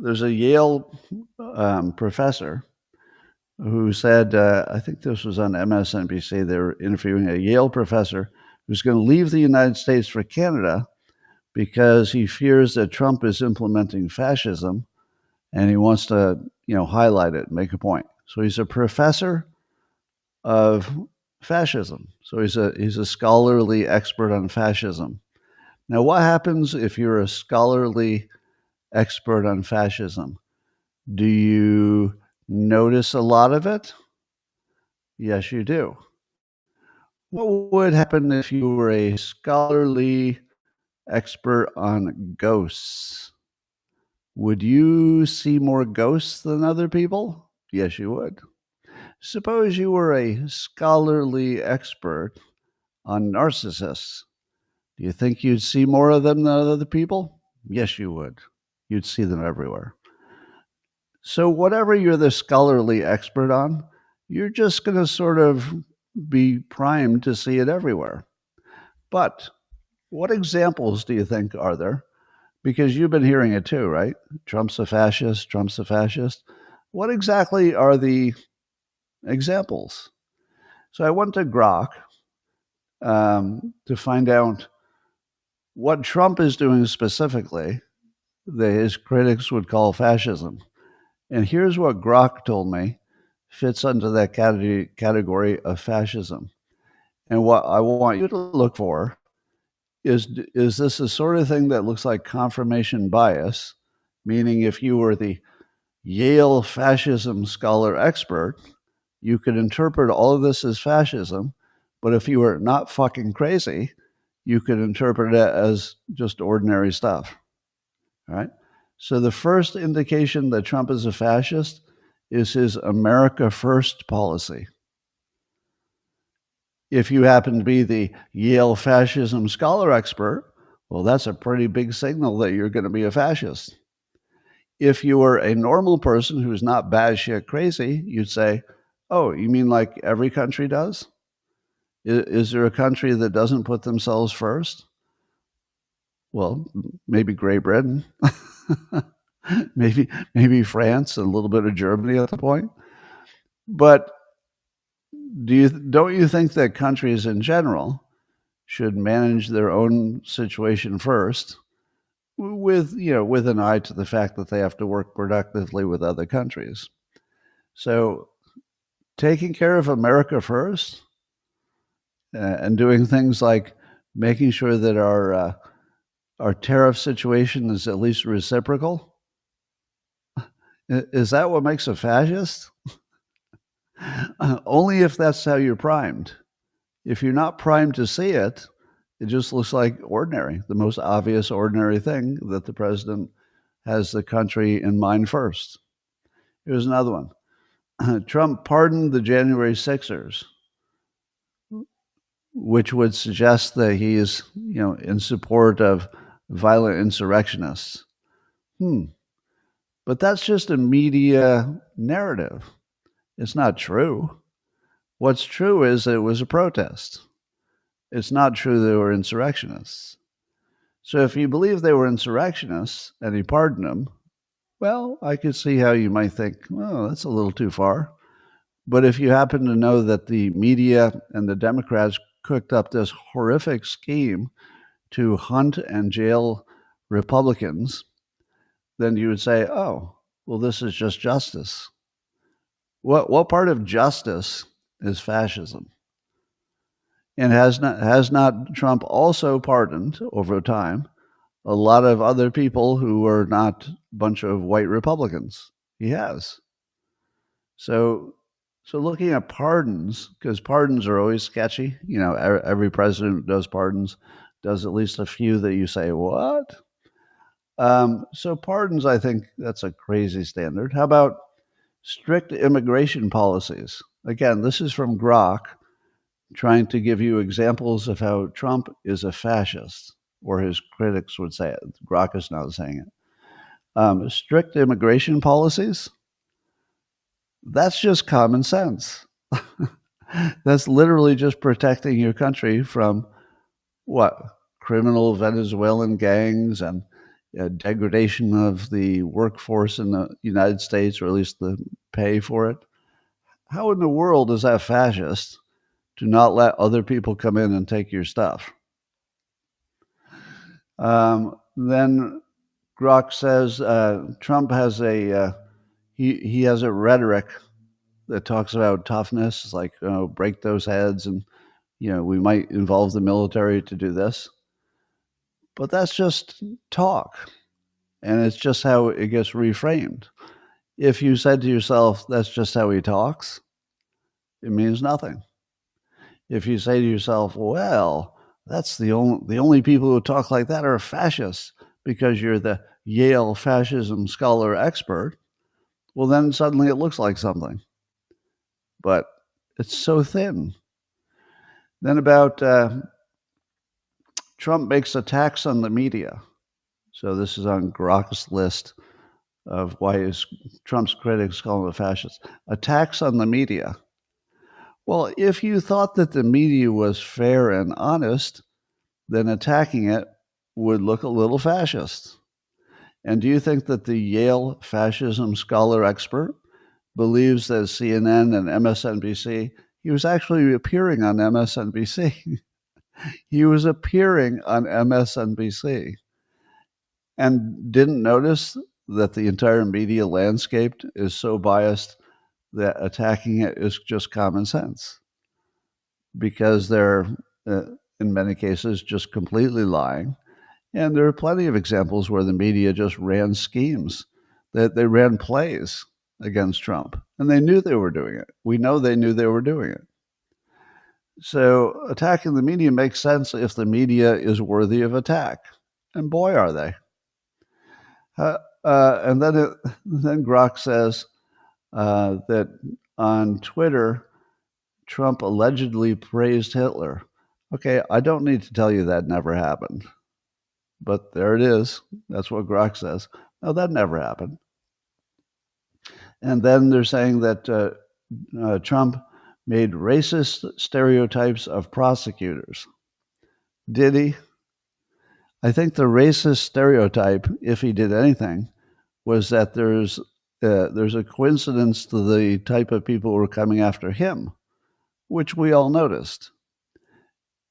Yale professor who said, I think this was on MSNBC, they were interviewing a Yale professor who's going to leave the United States for Canada because he fears that Trump is implementing fascism, and he wants to, highlight it, make a point. So he's a professor of fascism. So he's a scholarly expert on fascism. Now, what happens if you're a scholarly expert on fascism? Do you notice a lot of it? Yes, you do. What would happen if you were a scholarly expert on ghosts? Would you see more ghosts than other people? Yes, you would. Suppose you were a scholarly expert on narcissists. Do you think you'd see more of them than other people? Yes, you would. you'd see them everywhere. So whatever you're the scholarly expert on, you're just going to sort of be primed to see it everywhere. But what examples do you think are there? Because you've been hearing it too, right? Trump's a fascist, Trump's a fascist. What exactly are the examples? So I went to Grok to find out what Trump is doing specifically that his critics would call fascism. And here's what Grok told me fits under that category of fascism. And what I want you to look for is this the sort of thing that looks like confirmation bias? Meaning, if you were the Yale fascism scholar expert, you could interpret all of this as fascism. But if you were not fucking crazy, you could interpret it as just ordinary stuff. All right. So the first indication that Trump is a fascist is his America First policy. If you happen to be the Yale fascism scholar expert, well, that's a pretty big signal that you're going to be a fascist. If you were a normal person who's not batshit crazy, you'd say, oh, you mean like every country does? Is there a country that doesn't put themselves first? Well, maybe Great Britain, maybe France, and a little bit of Germany at the point. But don't you think that countries in general should manage their own situation first, with an eye to the fact that they have to work productively with other countries? So, taking care of America first and doing things like making sure that our tariff situation is at least reciprocal, is that what makes a fascist? Only if that's how you're primed. If you're not primed to see it, it just looks like ordinary, the most obvious ordinary thing that the president has the country in mind first. Here's another one. Trump pardoned the January Sixers, which would suggest that he is, in support of violent insurrectionists. But that's just a media narrative. It's not true. What's true is it was a protest. It's not true they were insurrectionists. So if you believe they were insurrectionists and he pardoned them, well, I could see how you might think, oh, that's a little too far. But if you happen to know that the media and the Democrats cooked up this horrific scheme to hunt and jail Republicans, then you would say, oh, well, this is just justice. What part of justice is fascism? And has not Trump also pardoned over time a lot of other people who were not a bunch of white Republicans? He has. So looking at pardons, because pardons are always sketchy. Every president who does pardons does at least a few that you say, what? So pardons, I think that's a crazy standard. How about strict immigration policies? Again, this is from Grok, trying to give you examples of how Trump is a fascist, or his critics would say it. Grok is not saying it. Strict immigration policies, that's just common sense. That's literally just protecting your country from what? Criminal Venezuelan gangs and degradation of the workforce in the United States, or at least the pay for it. How in the world is that fascist to not let other people come in and take your stuff? Then Grok says Trump has he has a rhetoric that talks about toughness. It's like, break those heads, and we might involve the military to do this. But that's just talk, and it's just how it gets reframed. If you said to yourself, that's just how he talks, it means nothing. If you say to yourself, well, that's the only people who talk like that are fascists because you're the Yale fascism scholar expert, well, then suddenly it looks like something. But it's so thin. Then about Trump makes attacks on the media. So this is on Grok's list of why Trump's critics call him a fascist. Attacks on the media. Well, if you thought that the media was fair and honest, then attacking it would look a little fascist. And do you think that the Yale fascism scholar expert believes that CNN and MSNBC, he was actually appearing on MSNBC. He was appearing on MSNBC and didn't notice that the entire media landscape is so biased that attacking it is just common sense, because they're, in many cases, just completely lying. And there are plenty of examples where the media just ran schemes, that they ran plays against Trump, and they knew they were doing it. We know they knew they were doing it. So attacking the media makes sense if the media is worthy of attack. And boy, are they. And then Grok says that on Twitter, Trump allegedly praised Hitler. Okay, I don't need to tell you that never happened. But there it is. That's what Grok says. No, that never happened. And then they're saying that Trump made racist stereotypes of prosecutors. Did he? I think the racist stereotype, if he did anything, was that there's a coincidence to the type of people who were coming after him, which we all noticed,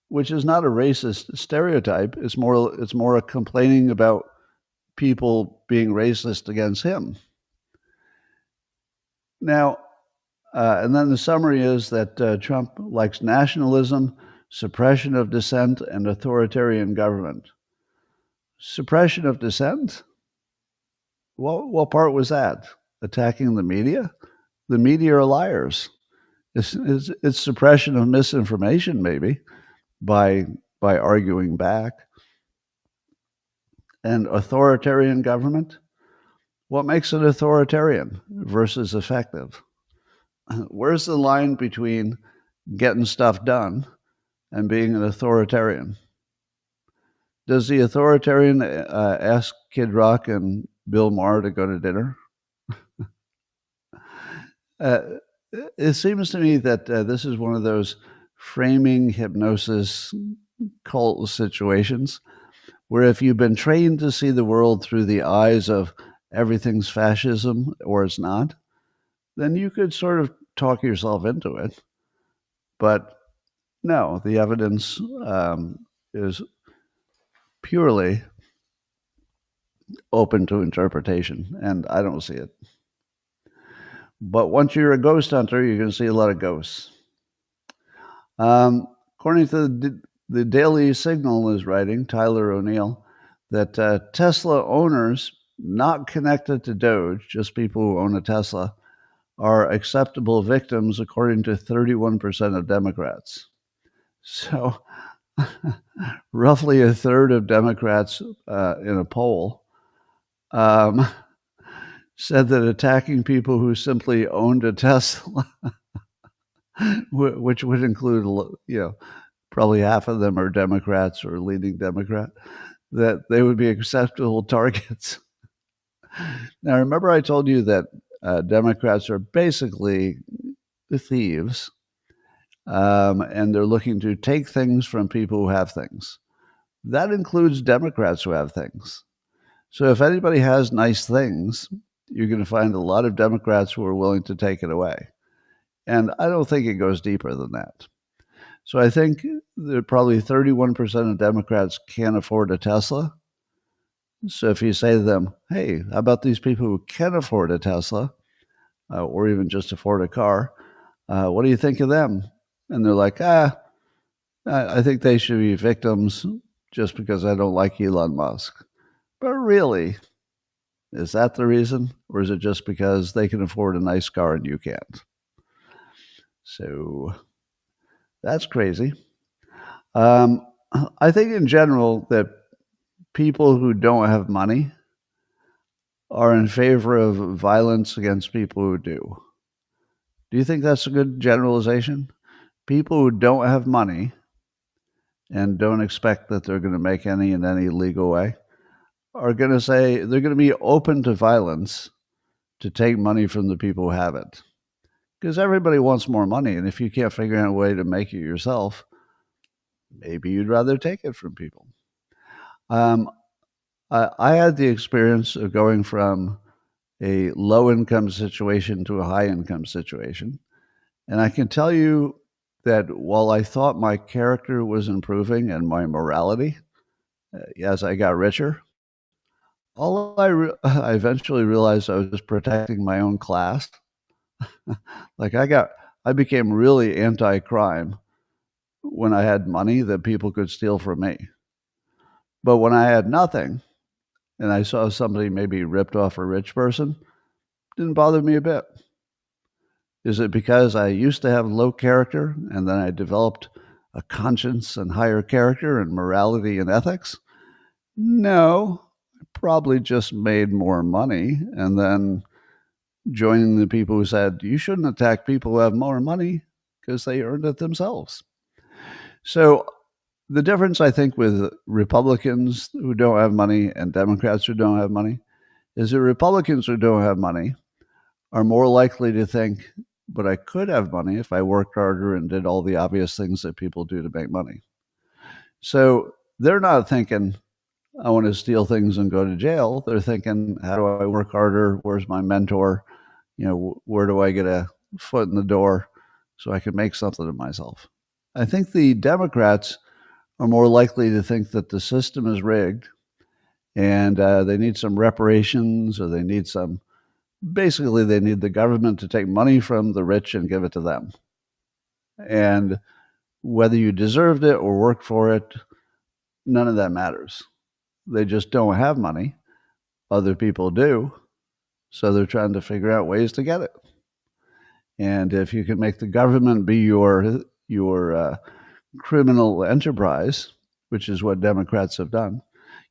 which is not a racist stereotype. It's more a complaining about people being racist against him. Now, and then the summary is that Trump likes nationalism, suppression of dissent, and authoritarian government. Suppression of dissent? What part was that? Attacking the media? The media are liars. It's suppression of misinformation, maybe, by arguing back. And authoritarian government? What makes it authoritarian versus effective? Where's the line between getting stuff done and being an authoritarian? Does the authoritarian ask Kid Rock and Bill Maher to go to dinner? It seems to me that this is one of those framing hypnosis cult situations where if you've been trained to see the world through the eyes of everything's fascism or it's not, then you could sort of talk yourself into it. But no, the evidence is purely open to interpretation, and I don't see it. But once you're a ghost hunter, you're going to see a lot of ghosts. According to the Daily Signal is writing, Tyler O'Neill, that Tesla owners not connected to Doge, just people who own a Tesla, are acceptable victims according to 31% of Democrats. So roughly a third of Democrats in a poll said that attacking people who simply owned a Tesla, which would include, probably half of them are Democrats or leading Democrat, that they would be acceptable targets. Now, remember I told you that Democrats are basically thieves, and they're looking to take things from people who have things. That includes Democrats who have things. So if anybody has nice things, you're going to find a lot of Democrats who are willing to take it away. And I don't think it goes deeper than that. So I think that probably 31% of Democrats can't afford a Tesla. So if you say to them, hey, how about these people who can afford a Tesla, or even just afford a car, what do you think of them? And they're like, I think they should be victims just because I don't like Elon Musk. But really, is that the reason? Or is it just because they can afford a nice car and you can't? So that's crazy. I think in general that people who don't have money are in favor of violence against people who do. Do you think that's a good generalization? People who don't have money and don't expect that they're going to make any in any legal way are going to say they're going to be open to violence to take money from the people who have it. Because everybody wants more money. And if you can't figure out a way to make it yourself, maybe you'd rather take it from people. I had the experience of going from a low income situation to a high income situation. And I can tell you that while I thought my character was improving and my morality as I got richer, I eventually realized I was just protecting my own class. Like I became really anti-crime when I had money that people could steal from me. But when I had nothing and I saw somebody maybe ripped off a rich person, it didn't bother me a bit. Is it because I used to have low character and then I developed a conscience and higher character and morality and ethics? No, I probably just made more money and then joining the people who said, you shouldn't attack people who have more money because they earned it themselves. So the difference, I think, with Republicans who don't have money and Democrats who don't have money is that Republicans who don't have money are more likely to think, but I could have money if I worked harder and did all the obvious things that people do to make money. So they're not thinking, I want to steal things and go to jail. They're thinking, how do I work harder? Where's my mentor? Where do I get a foot in the door so I can make something of myself? I think the Democrats are more likely to think that the system is rigged and they need some reparations, or they need basically they need the government to take money from the rich and give it to them. And whether you deserved it or worked for it, none of that matters. They just don't have money. Other people do. So they're trying to figure out ways to get it. And if you can make the government be your criminal enterprise, which is what Democrats have done,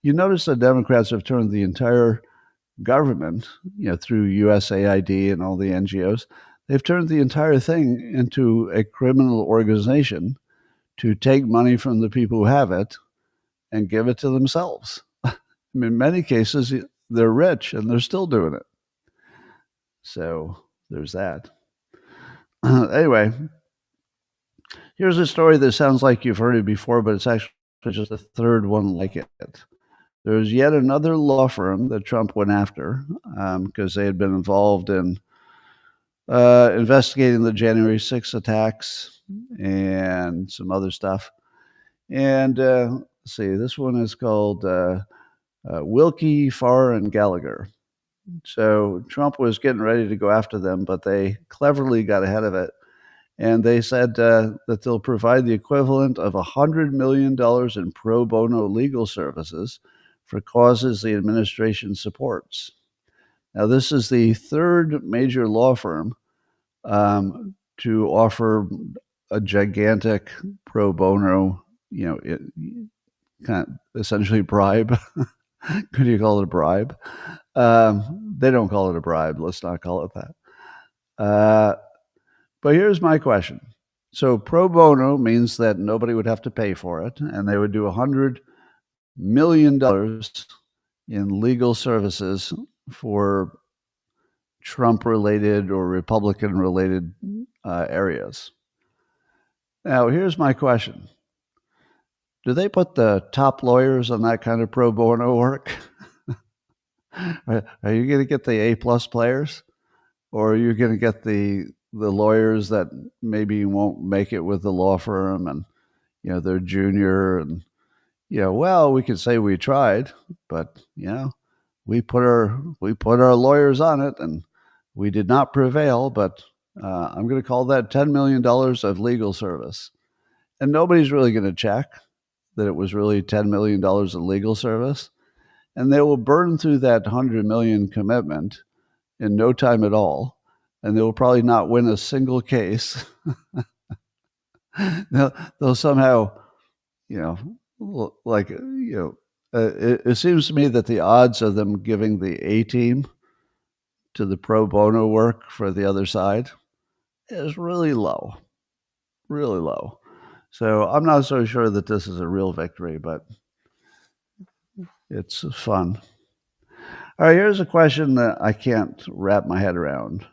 you notice that Democrats have turned the entire government, through USAID and all the NGOs, they've turned the entire thing into a criminal organization to take money from the people who have it and give it to themselves. I mean, in many cases, they're rich and they're still doing it. So there's that. Anyway, here's a story that sounds like you've heard it before, but it's actually just the third one like it. There's yet another law firm that Trump went after because they had been involved in investigating the January 6th attacks and some other stuff. And let's see, this one is called Wilkie, Farr, and Gallagher. So Trump was getting ready to go after them, but they cleverly got ahead of it. And they said that they'll provide the equivalent of $100 million in pro bono legal services for causes the administration supports. Now, this is the third major law firm to offer a gigantic pro bono, kind of essentially bribe. Could you call it a bribe? They don't call it a bribe. Let's not call it that. But here's my question. So pro bono means that nobody would have to pay for it, and they would do $100 million in legal services for Trump-related or Republican-related areas. Now, here's my question. Do they put the top lawyers on that kind of pro bono work? Are you going to get the A-plus players? Or are you going to get the lawyers that maybe won't make it with the law firm and, they're junior and, well, we could say we tried, but, we put our lawyers on it and we did not prevail, but I'm going to call that $10 million of legal service. And nobody's really going to check that it was really $10 million of legal service. And they will burn through that $100 million commitment in no time at all. And they will probably not win a single case. They'll somehow, it seems to me that the odds of them giving the A team to the pro bono work for the other side is really low, really low. So I'm not so sure that this is a real victory, but It's fun. All right, here's a question that I can't wrap my head around.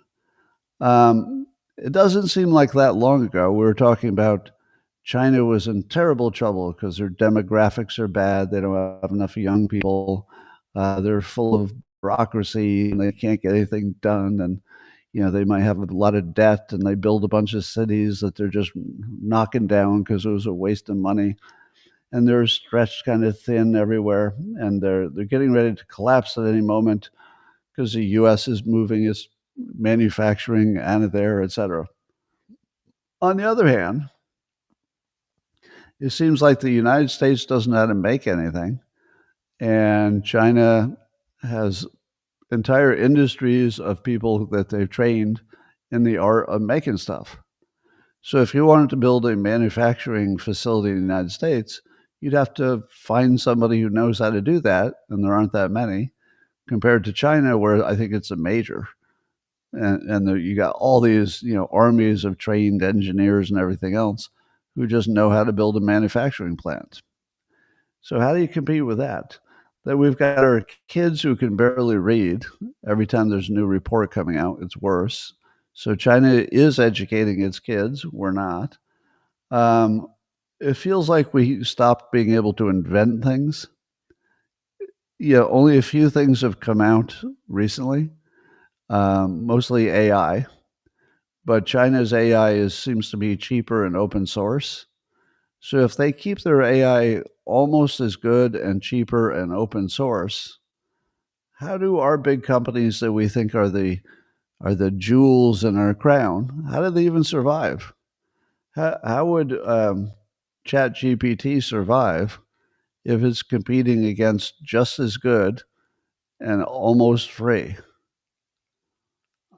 Um, it doesn't seem like that long ago we were talking about China was in terrible trouble because their demographics are bad. They don't have enough young people. They're full of bureaucracy and they can't get anything done. And they might have a lot of debt and they build a bunch of cities that they're just knocking down because it was a waste of money. And they're stretched kind of thin everywhere, and they're getting ready to collapse at any moment because the U.S. is moving its manufacturing out of there, et cetera. On the other hand, it seems like the United States doesn't know how to make anything, and China has entire industries of people that they've trained in the art of making stuff. So if you wanted to build a manufacturing facility in the United States, you'd have to find somebody who knows how to do that, and there aren't that many compared to China, where I think it's a major. And you got all these armies of trained engineers and everything else who just know how to build a manufacturing plant. So how do you compete with that? That we've got our kids who can barely read. Every time there's a new report coming out, it's worse. So China is educating its kids. We're not. Um, it feels like we stopped being able to invent things. Only a few things have come out recently, mostly AI. But China's AI seems to be cheaper and open source. So if they keep their AI almost as good and cheaper and open source, how do our big companies that we think are the jewels in our crown, how do they even survive? How would ChatGPT survive if it's competing against just as good and almost free?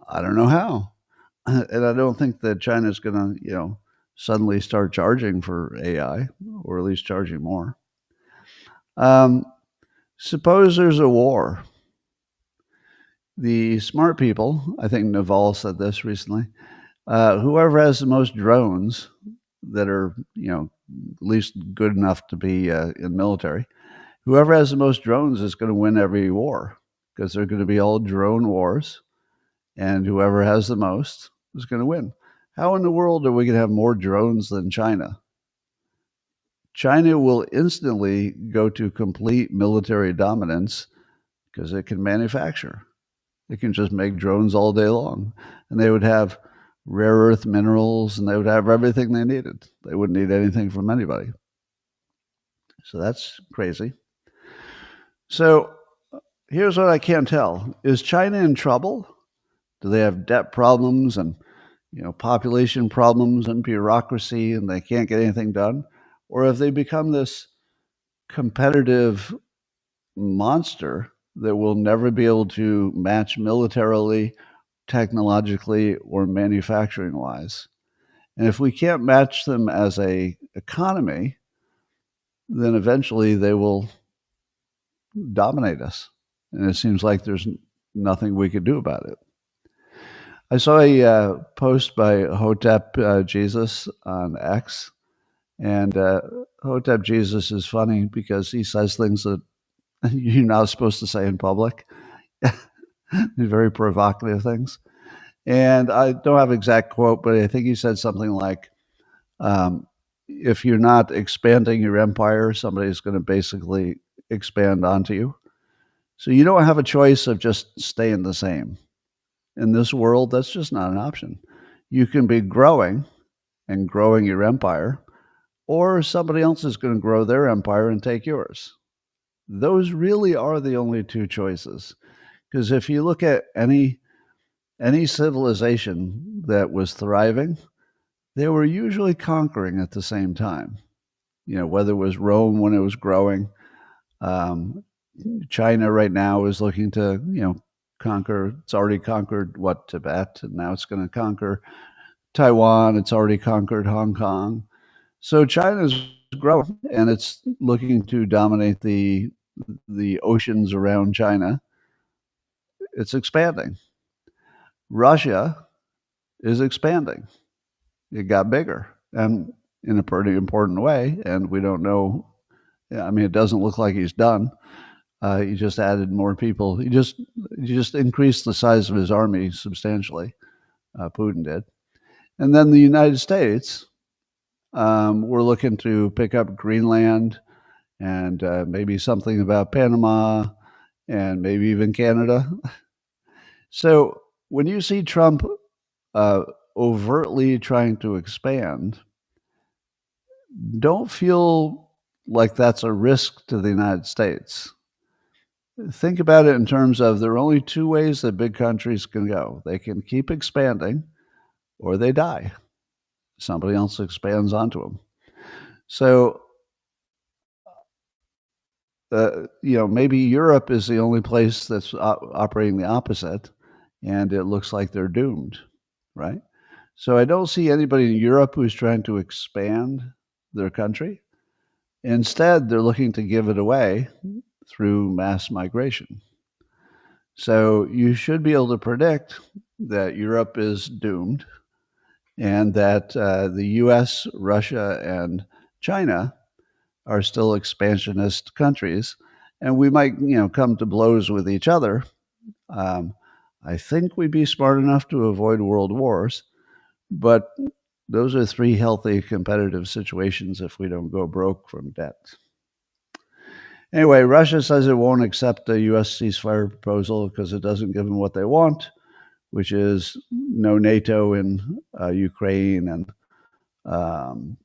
I don't know how. And I don't think that China's going to, suddenly start charging for AI, or at least charging more. Um, suppose there's a war. The smart people, I think Naval said this recently, whoever has the most drones that are, at least good enough to be in military, whoever has the most drones is going to win every war because they're going to be all drone wars, and whoever has the most is going to win. How in the world are we going to have more drones than China? China will instantly go to complete military dominance because it can manufacture. It can just make drones all day long. And they would have rare earth minerals and they would have everything they needed. They wouldn't need anything from anybody. So that's crazy. So here's what I can't tell. Is China in trouble? Do they have debt problems and population problems and bureaucracy and they can't get anything done? Or have they become this competitive monster that will never be able to match militarily, technologically, or manufacturing wise? And if we can't match them as a economy, then eventually they will dominate us. And it seems like there's nothing we could do about it. I saw a post by Hotep Jesus on X, and Hotep Jesus is funny because he says things that you're not supposed to say in public. Very provocative things. And I don't have an exact quote, but I think he said something like, if you're not expanding your empire, somebody's going to basically expand onto you. So you don't have a choice of just staying the same. In this world, that's just not an option. You can be growing and growing your empire, or somebody else is going to grow their empire and take yours. Those really are the only two choices. Because if you look at any civilization that was thriving, they were usually conquering at the same time. Whether it was Rome when it was growing, China right now is looking to, conquer. It's already conquered Tibet, and now it's going to conquer Taiwan. It's already conquered Hong Kong. So China's growing, and it's looking to dominate the oceans around China. It's expanding. Russia is expanding. It got bigger, and in a pretty important way, and we don't know. I mean, it doesn't look like he's done, He just added more people. He just increased the size of his army substantially. Putin did, and then the United States. We're looking to pick up Greenland and maybe something about Panama and maybe even Canada. So when you see Trump uh, overtly trying to expand, don't feel like that's a risk to the United States. Think about it in terms of there are only two ways that big countries can go. They can keep expanding or they die. Somebody else expands onto them. So, maybe Europe is the only place that's operating the opposite, and it looks like they're doomed, right? So I don't see anybody in Europe who's trying to expand their country. Instead, they're looking to give it away through mass migration. So you should be able to predict that Europe is doomed and that the US, Russia, and China are still expansionist countries. And we might, come to blows with each other. I think we'd be smart enough to avoid world wars, but those are three healthy competitive situations if we don't go broke from debt. Anyway, Russia says it won't accept a U.S. ceasefire proposal because it doesn't give them what they want, which is no NATO in Ukraine and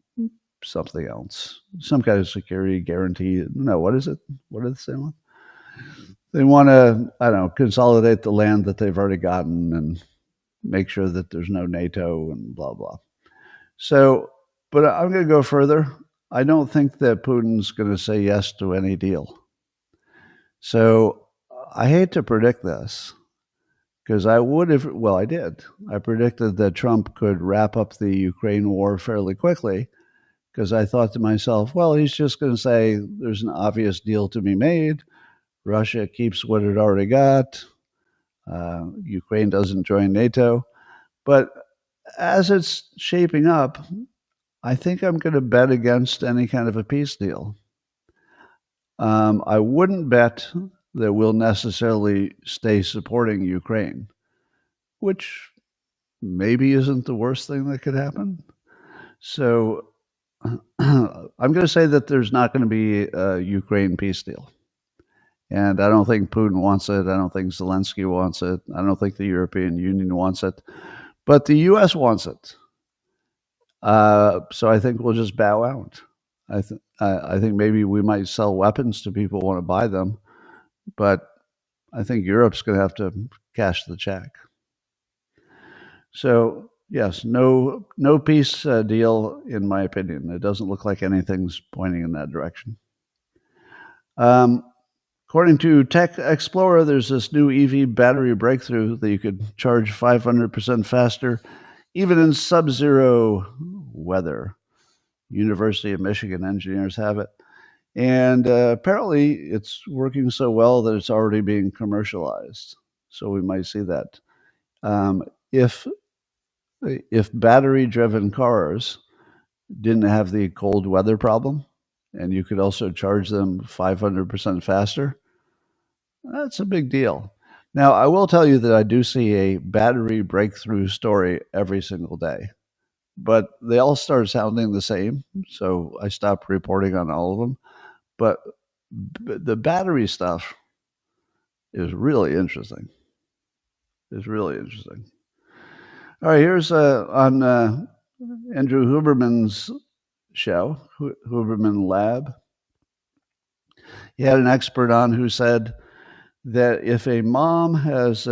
something else, some kind of security guarantee. No, what is it? What are they saying? They want to, I don't know, consolidate the land that they've already gotten and make sure that there's no NATO and blah, blah. So, but I'm going to go further. I don't think that Putin's going to say yes to any deal. So I hate to predict this because I would have, well, I did. I predicted that Trump could wrap up the Ukraine war fairly quickly because I thought to myself, well, he's just going to say there's an obvious deal to be made. Russia keeps what it already got. Ukraine doesn't join NATO. But as it's shaping up, I think I'm going to bet against any kind of a peace deal. I wouldn't bet that we'll necessarily stay supporting Ukraine, which maybe isn't the worst thing that could happen. So I'm going to say that there's not going to be a Ukraine peace deal. And I don't think Putin wants it. I don't think Zelensky wants it. I don't think the European Union wants it. But the U.S. wants it. So I think we'll just bow out. I think maybe we might sell weapons to people who want to buy them. But I think Europe's going to have to cash the check. So, yes, no peace deal, in my opinion. It doesn't look like anything's pointing in that direction. According to Tech Explorer, there's this new EV battery breakthrough that you could charge 500% faster, even in sub-zero weather. University of Michigan engineers have it. And apparently it's working so well that it's already being commercialized. So we might see that. If battery-driven cars didn't have the cold weather problem, and you could also charge them 500% faster, that's a big deal. Now, I will tell you that I do see a battery breakthrough story every single day, but they all start sounding the same, so I stopped reporting on all of them. But the battery stuff is really interesting. It's really interesting. All right, here's on Andrew Huberman's show, Huberman Lab. He had an expert on who said that if a mom has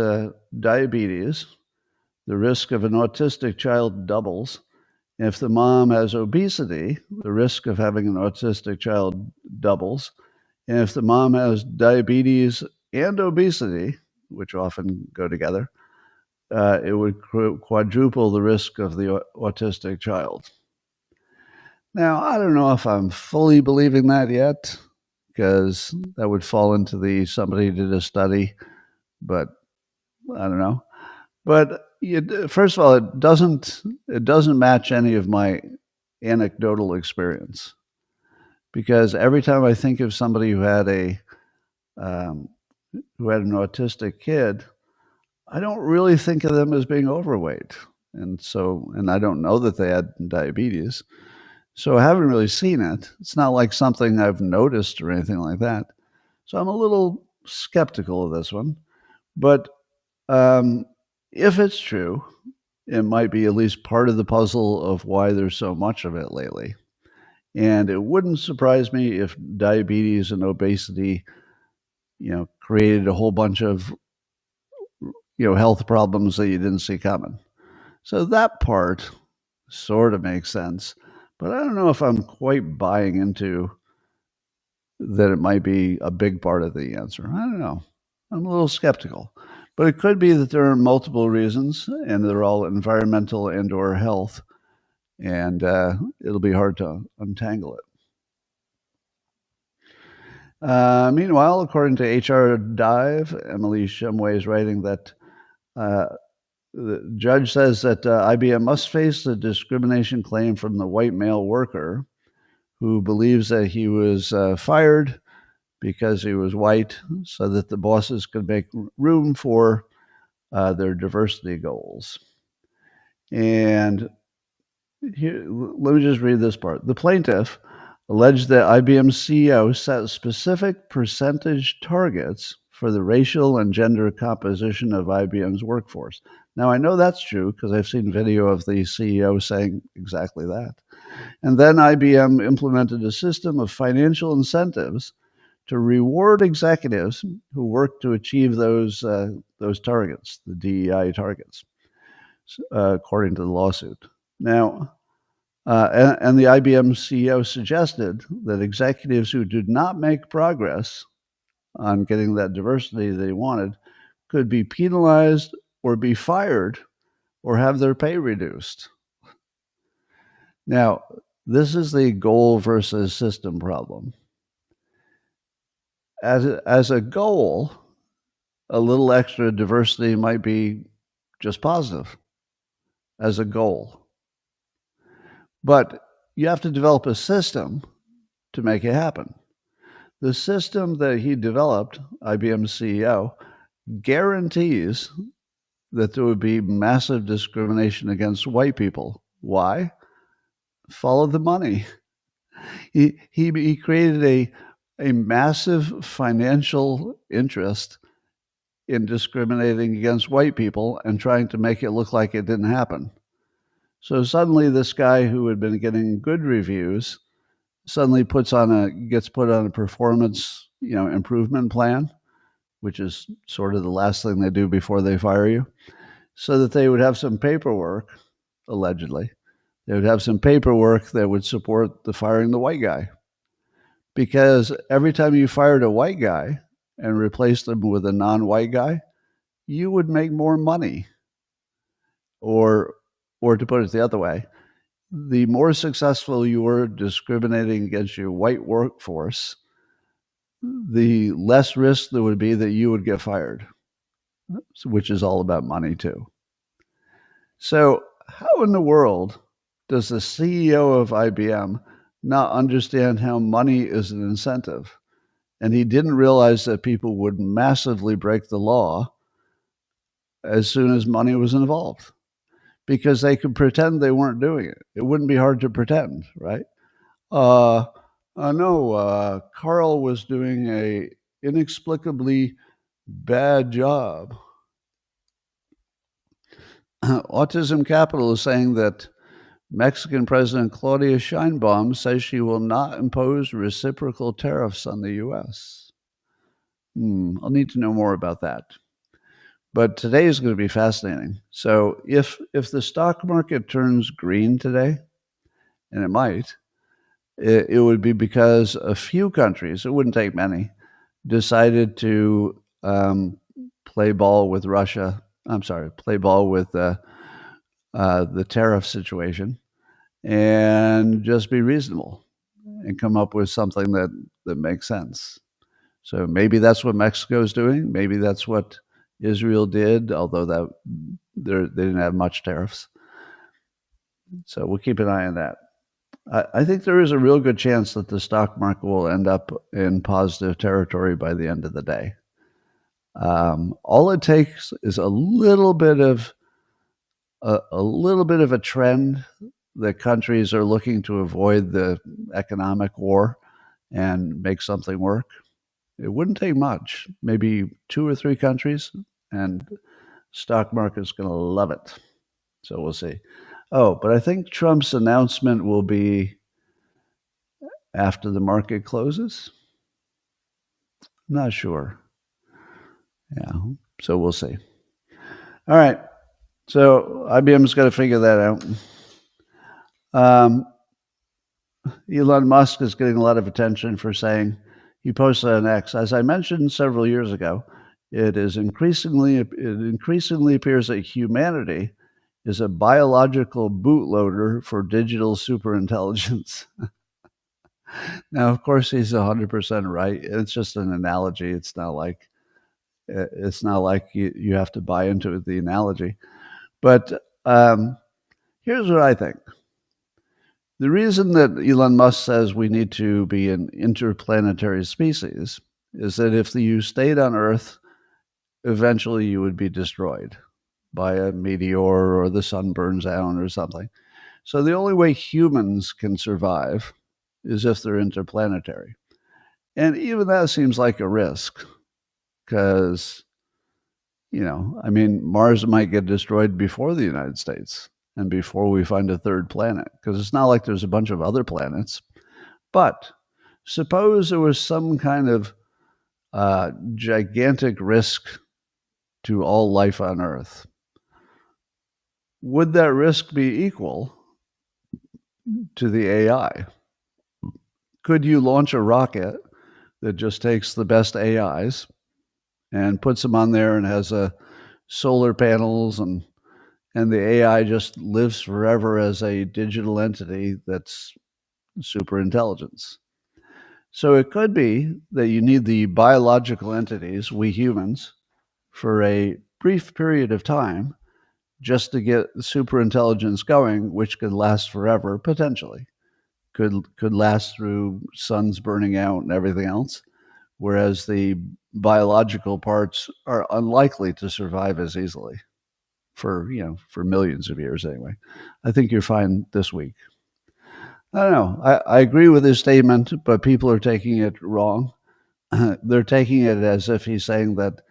diabetes, the risk of an autistic child doubles. And if the mom has obesity, the risk of having an autistic child doubles. And if the mom has diabetes and obesity, which often go together, it would quadruple the risk of the autistic child. Now, I don't know if I'm fully believing that yet, because that would fall into the somebody did a study, but I don't know. But first of all, it doesn't match any of my anecdotal experience, because every time I think of somebody who had a um, who had an autistic kid, I don't really think of them as being overweight. And I don't know that they had diabetes. So I haven't really seen it. It's not like something I've noticed or anything like that. So I'm a little skeptical of this one. But um, if it's true, it might be at least part of the puzzle of why there's so much of it lately. And it wouldn't surprise me if diabetes and obesity, created a whole bunch of, health problems that you didn't see coming. So that part sort of makes sense. But I don't know if I'm quite buying into that it might be a big part of the answer. I don't know. I'm a little skeptical. But it could be that there are multiple reasons, and they're all environmental and or health, and it'll be hard to untangle it. Meanwhile, according to HR Dive, Emily Shumway is writing that the judge says that IBM must face a discrimination claim from the white male worker who believes that he was fired because he was white so that the bosses could make room for their diversity goals. And here, let me just read this part. The plaintiff alleged that IBM's CEO set specific percentage targets for the racial and gender composition of IBM's workforce. Now, I know that's true because I've seen video of the CEO saying exactly that. And then IBM implemented a system of financial incentives to reward executives who work to achieve those targets, the DEI targets, according to the lawsuit. Now, and the IBM CEO suggested that executives who did not make progress on getting that diversity they wanted could be penalized or be fired or have their pay reduced. Now, this is the goal versus system problem. As a goal, a little extra diversity might be just positive as a goal. But you have to develop a system to make it happen. The system that he developed, IBM's CEO, guarantees that there would be massive discrimination against white people. Why? Follow the money. He created a massive financial interest in discriminating against white people and trying to make it look like it didn't happen. So suddenly this guy who had been getting good reviews suddenly gets put on a performance, improvement plan, which is sort of the last thing they do before they fire you, so that they would have some paperwork, allegedly. They would have some paperwork that would support the firing the white guy. Because every time you fired a white guy and replaced him with a non-white guy, you would make more money. Or to put it the other way, the more successful you were discriminating against your white workforce, the less risk there would be that you would get fired, which is all about money too. So how in the world does the CEO of IBM not understand how money is an incentive? And he didn't realize that people would massively break the law as soon as money was involved, because they could pretend they weren't doing it. It wouldn't be hard to pretend, right? No, Carl was doing a inexplicably bad job. Autism Capital is saying that Mexican President Claudia Sheinbaum says she will not impose reciprocal tariffs on the U.S. I'll need to know more about that. But today is going to be fascinating. So if the stock market turns green today, and it might, it would be because a few countries, it wouldn't take many, decided to play ball with Russia. Play ball with the tariff situation and just be reasonable and come up with something that makes sense. So maybe that's what Mexico is doing. Maybe that's what Israel did, although they didn't have much tariffs. So we'll keep an eye on that. I think there is a real good chance that the stock market will end up in positive territory by the end of the day. All it takes is a little bit of a trend that countries are looking to avoid the economic war and make something work. It wouldn't take much, maybe 2 or 3 countries, and stock market's going to love it. So we'll see. Oh, but I think Trump's announcement will be after the market closes. I'm not sure. Yeah, so we'll see. All right. So IBM's got to figure that out. Elon Musk is getting a lot of attention for saying, he posted on X, as I mentioned several years ago, it increasingly appears that humanity is a biological bootloader for digital superintelligence. Now, of course, he's 100% right. It's just an analogy. It's not like you have to buy into the analogy. But here's what I think. The reason that Elon Musk says we need to be an interplanetary species is that if you stayed on Earth, eventually you would be destroyed by a meteor or the sun burns out or something. So the only way humans can survive is if they're interplanetary. And even that seems like a risk because, Mars might get destroyed before the United States and before we find a third planet, because it's not like there's a bunch of other planets. But suppose there was some kind of gigantic risk to all life on Earth. Would that risk be equal to the AI? Could you launch a rocket that just takes the best AIs and puts them on there and has solar panels and the AI just lives forever as a digital entity that's super intelligence? So it could be that you need the biological entities, we humans, for a brief period of time just to get super intelligence going, which could last forever, potentially. Could last through suns burning out and everything else, whereas the biological parts are unlikely to survive as easily for millions of years anyway. I think you're fine this week. I don't know. I agree with his statement, but people are taking it wrong. They're taking it as if he's saying that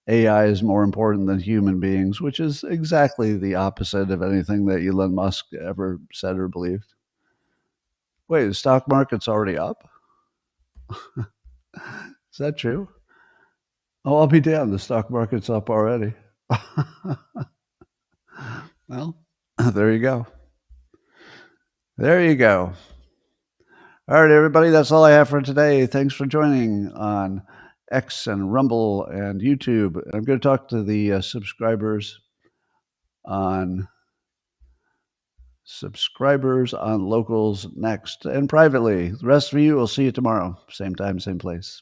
AI is more important than human beings, which is exactly the opposite of anything that Elon Musk ever said or believed. Wait, the stock market's already up? Is that true? Oh, I'll be damned. The stock market's up already. Well, there you go. There you go. All right, everybody, that's all I have for today. Thanks for joining on X and Rumble and YouTube. I'm going to talk to the subscribers on locals next and privately. The rest of you, we'll see you tomorrow. Same time, same place.